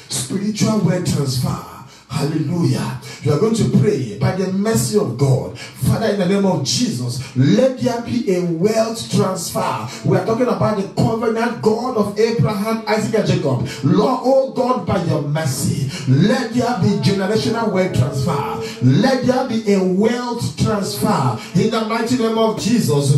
spiritual wealth transfer. Hallelujah. You are going to pray by the mercy of God. Father, in the name of Jesus, let there be a wealth transfer. We are talking about the covenant God of Abraham, Isaac, and Jacob. Lord, oh God, by your mercy, let there be generational wealth transfer. Let there be a wealth transfer. In the mighty name of Jesus.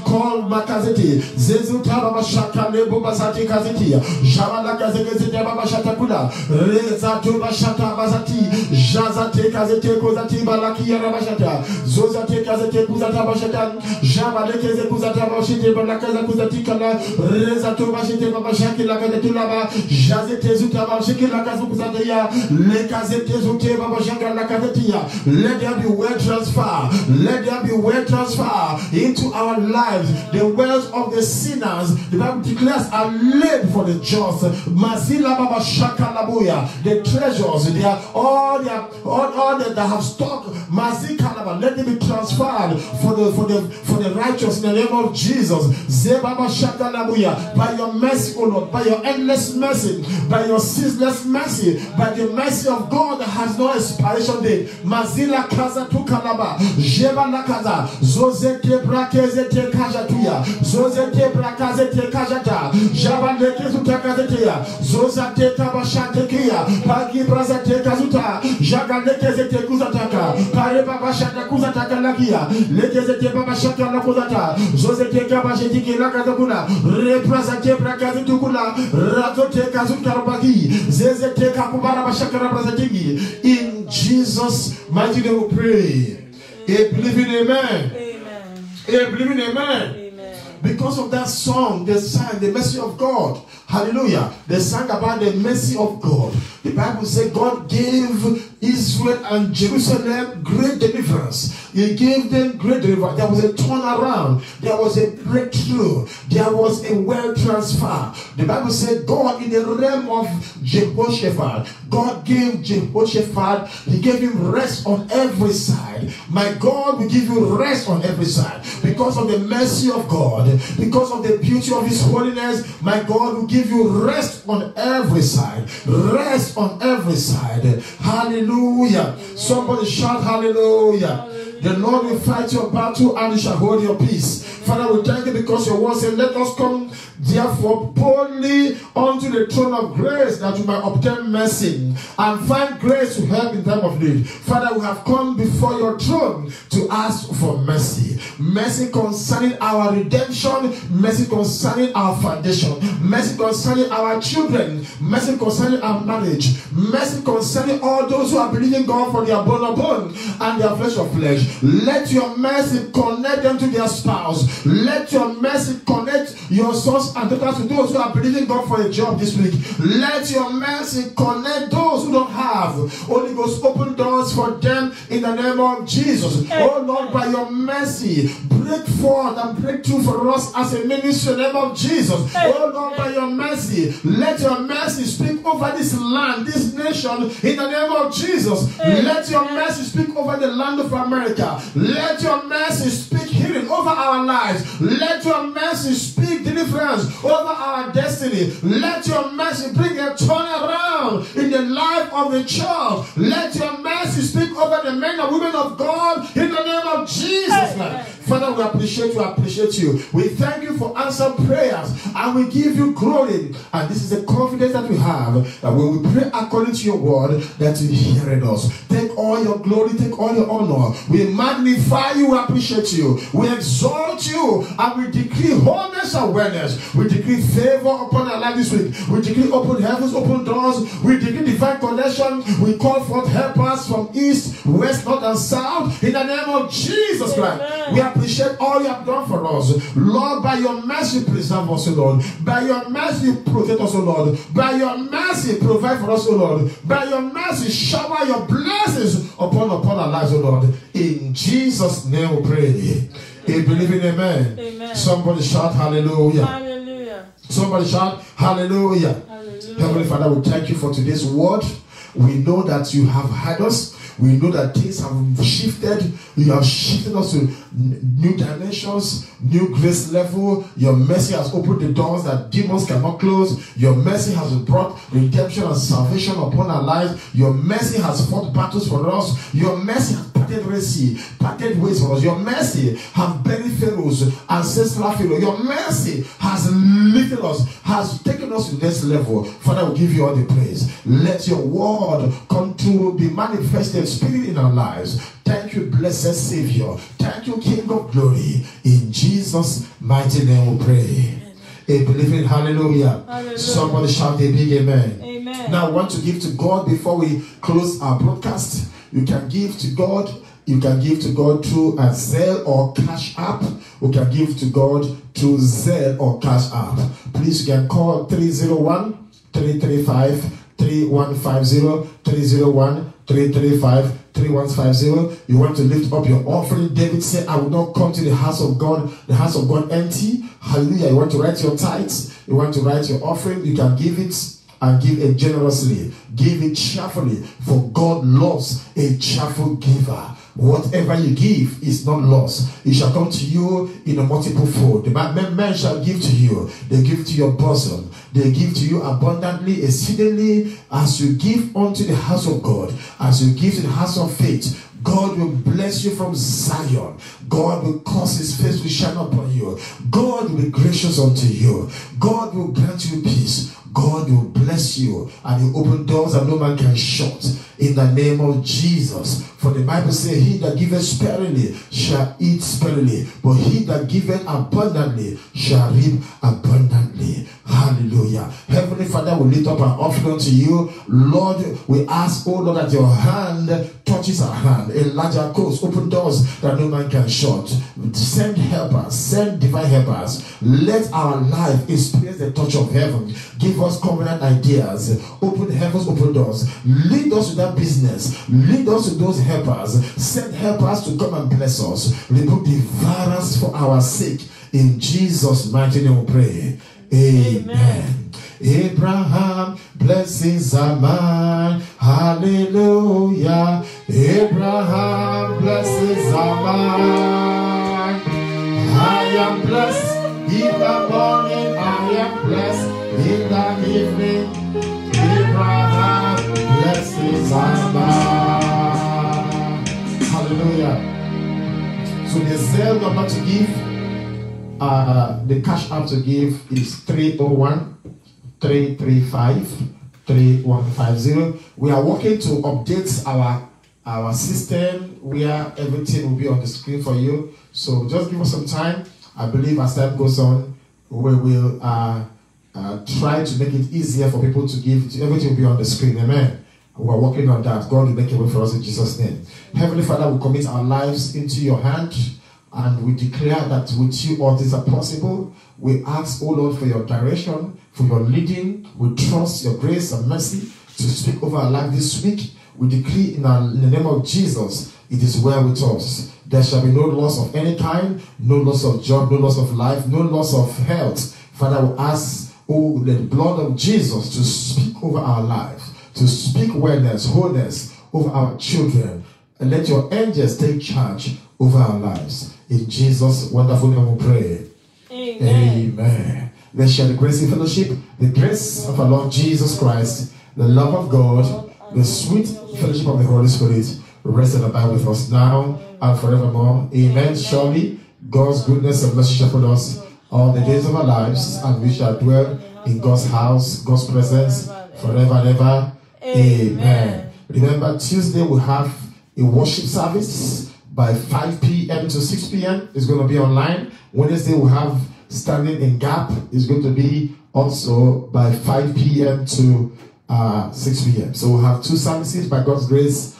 Call Makazeti, Zezutara Shaka Nebo Basati Kazetia. Javala Gazete Babashatakula, Reza Tubashata Bazati, Jazate Kazete Kozati Balaki Rabashata, Zozate Kazete Kuzata Bashata, Jabaleke Kuzata Bashite Balakaza Kuzatikala, Reza Tubashite Babashaki Lakatulaba, Jazete Zutaba Shiki Lakazuzatia, Lekazete Zute Babashaka Lakatia. Let there be wealth transfer. Let there be wealth transfer into our lives. The wealth of the sinners, the Bible declares, are laid for the just. Mazila Baba Shaka Labuya, the treasures, they are all that have stock. Mazikalaba, let them be transferred for the righteous in the name of Jesus. Zebaba Shaka Labuya, by your mercy, O Lord, by your endless mercy, by your ceaseless mercy, by the mercy of God that has no expiration date. Mazila Kaza Tukalaba, Jeba Lakaza, Zozete Brakezete Kajatuya, Zozete Brakazete Kajata, Jaba Lekezutaka. Zozate Tabashatekia, Pagi Brazate Kazuta, Jagaleke Kuzataka, Pareba Bashata Kuzataka Lakia, Lekezete Babashaka Lakuzata, Zozete Kabashiki Lakazakuna, Reprazate Brakazitukula, Razote Kazukarabagi, Zezete Kapubara Bashakara Brazatigi. In Jesus' mighty name we pray. A believing amen. Amen. A believing amen. Because of that song, they sang the mercy of God. Hallelujah. They sang about the mercy of God. The Bible says God gave Israel and Jerusalem great deliverance. He gave them great deliverance. There was a turnaround. There was a breakthrough. There was a wealth transfer. The Bible said God, in the realm of Jehoshaphat, God gave Jehoshaphat, he gave him rest on every side. My God will give you rest on every side. Because of the mercy of God, because of the beauty of his holiness, my God will give you rest on every side. Rest on every side. Hallelujah. Somebody shout hallelujah. The Lord will fight your battle and you shall hold your peace. Father, we thank you because your word said, let us come therefore boldly unto the throne of grace that we might obtain mercy and find grace to help in time of need. Father, we have come before your throne to ask for mercy. Mercy concerning our redemption, mercy concerning our foundation, mercy concerning our children, mercy concerning our marriage, mercy concerning all those who are believing God for their bone of bone and their flesh of flesh. Let your mercy connect them to their spouse. Let your mercy connect your sons and daughters to those who are believing God for a job this week. Let your mercy connect those who don't have. Holy Ghost, open doors for them in the name of Jesus. Oh Lord, by your mercy, break forth and break through for us as a ministry in the name of Jesus. Oh Lord, by your mercy, let your mercy speak over this land, this nation in the name of Jesus. Let your mercy speak over the land of America. Let your mercy speak healing over our lives. Let your mercy speak deliverance over our destiny. Let your mercy bring a turnaround in the life of the church. Let your mercy speak over the men and women of God in the name of Jesus. Father, we appreciate you. We thank you for answered prayers and we give you glory. And this is the confidence that we have that when we pray according to your word, that you hear us. Take all your glory, take all your honor. We magnify you, we appreciate you. We exalt you and we decree wholeness and wellness. We decree favor upon our life this week. We decree open heavens, open doors. We decree divine connection. We call forth helpers from east, west, north, and south in the name of Jesus Christ. We appreciate all you have done for us. Lord, by your mercy, preserve us, O Lord. By your mercy, protect us, O Lord. By your mercy, provide for us, O Lord. By your mercy, shower your blessings upon our lives, O Lord. In Jesus' name we pray. A believing amen. Amen. Somebody shout hallelujah. Hallelujah. Somebody shout hallelujah. Hallelujah. Heavenly Father, we thank you for today's word. We know that you have heard us. We know that things have shifted. You have shifted us to new dimensions, new grace level. Your mercy has opened the doors that demons cannot close. Your mercy has brought redemption and salvation upon our lives. Your mercy has fought battles for us. Your mercy has parted Red Sea, parted ways for us. Your mercy has buried Pharaoh's ancestral Pharaoh. Your mercy has lifted us, has taken us to this level. Father, we give you all the praise. Let your word come to be manifested, Spirit, in our lives. Thank you, blessed Savior. Thank you, King of glory. In Jesus' mighty name we pray. A believing hallelujah. Hallelujah. Somebody shout a big amen. Amen. Now I want to give to God before we close our broadcast. You can give to God. You can give to God through a Zelle or Cash App. You can give to God through Zelle or Cash App. Please, you can call 301-335-3150, 301-335-3150. You want to lift up your offering. David said, I will not come to the house of God empty. Hallelujah. You want to write your tithes. You want to write your offering. You can give it and give it generously. Give it cheerfully, for God loves a cheerful giver. Whatever you give is not lost. It shall come to you in a multiple fold. The men shall give to you. They give to your bosom. They give to you abundantly, exceedingly, as you give unto the house of God, as you give to the house of faith. God will bless you from Zion. God will cause his face to shine upon you. God will be gracious unto you. God will grant you peace. God will bless you, and he will open doors that no man can shut. In the name of Jesus. For the Bible says, he that giveth sparingly shall eat sparingly, but he that giveth abundantly shall reap abundantly. Hallelujah. Heavenly Father, we lift up our offering unto you. Lord, we ask, oh Lord, that your hand touches our hand. Enlarge our coast. Open doors that no man can shut. Send helpers. Send divine helpers. Let our life experience the touch of heaven. Give us covenant ideas. Open heavens, open doors. Lead us to that business. Lead us to those helpers. Send helpers to come and bless us. Rebuke the virus for our sake. In Jesus' mighty name we pray. Amen. Abraham, blessings are mine. Hallelujah. Abraham, blessings are mine. I am blessed in the morning. I am blessed in the evening. Abraham, blessings are mine. Hallelujah. So the Zelle number to give, the cash app to give is 301-335-3150. We are working to update our system where everything will be on the screen for you. So just give us some time. I believe as time goes on, we will try to make it easier for people to give. Everything will be on the screen. Amen. We're working on that. God will make a way for us in Jesus' name. Heavenly Father, we commit our lives into your hand, and we declare that with you all things are possible. We ask, oh Lord, for your direction, for your leading. We trust your grace and mercy to speak over our life this week. We decree in the name of Jesus, it is well with us. There shall be no loss of any kind, no loss of job, no loss of life, no loss of health. Father, we ask, oh, the blood of Jesus to speak over our lives, to speak wellness, wholeness over our children. And let your angels take charge over our lives. In Jesus' wonderful name we pray. Amen. Amen. Let's share the grace and fellowship. The grace of our Lord Jesus Christ, the love of God, the sweet fellowship of the Holy Spirit rest and abide with us now and forevermore. Amen. Surely God's goodness and mercy shall follow us all the days of our lives, and we shall dwell in God's house, God's presence forever and ever. Amen. Remember, Tuesday we have a worship service by 5 p.m. to 6 p.m. It's going to be online. Wednesday we have standing in gap. It's going to be also by 5 p.m. to 6 p.m. So we'll have two services by God's grace,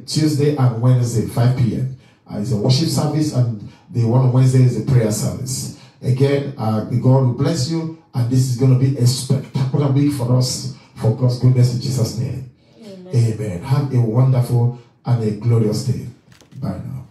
Tuesday and Wednesday, 5 p.m. It's a worship service, and the one on Wednesday is a prayer service. Again, the God will bless you, and this is going to be a spectacular week for us, for God's goodness in Jesus' name. Amen. Amen. Have a wonderful and a glorious day. Bye now.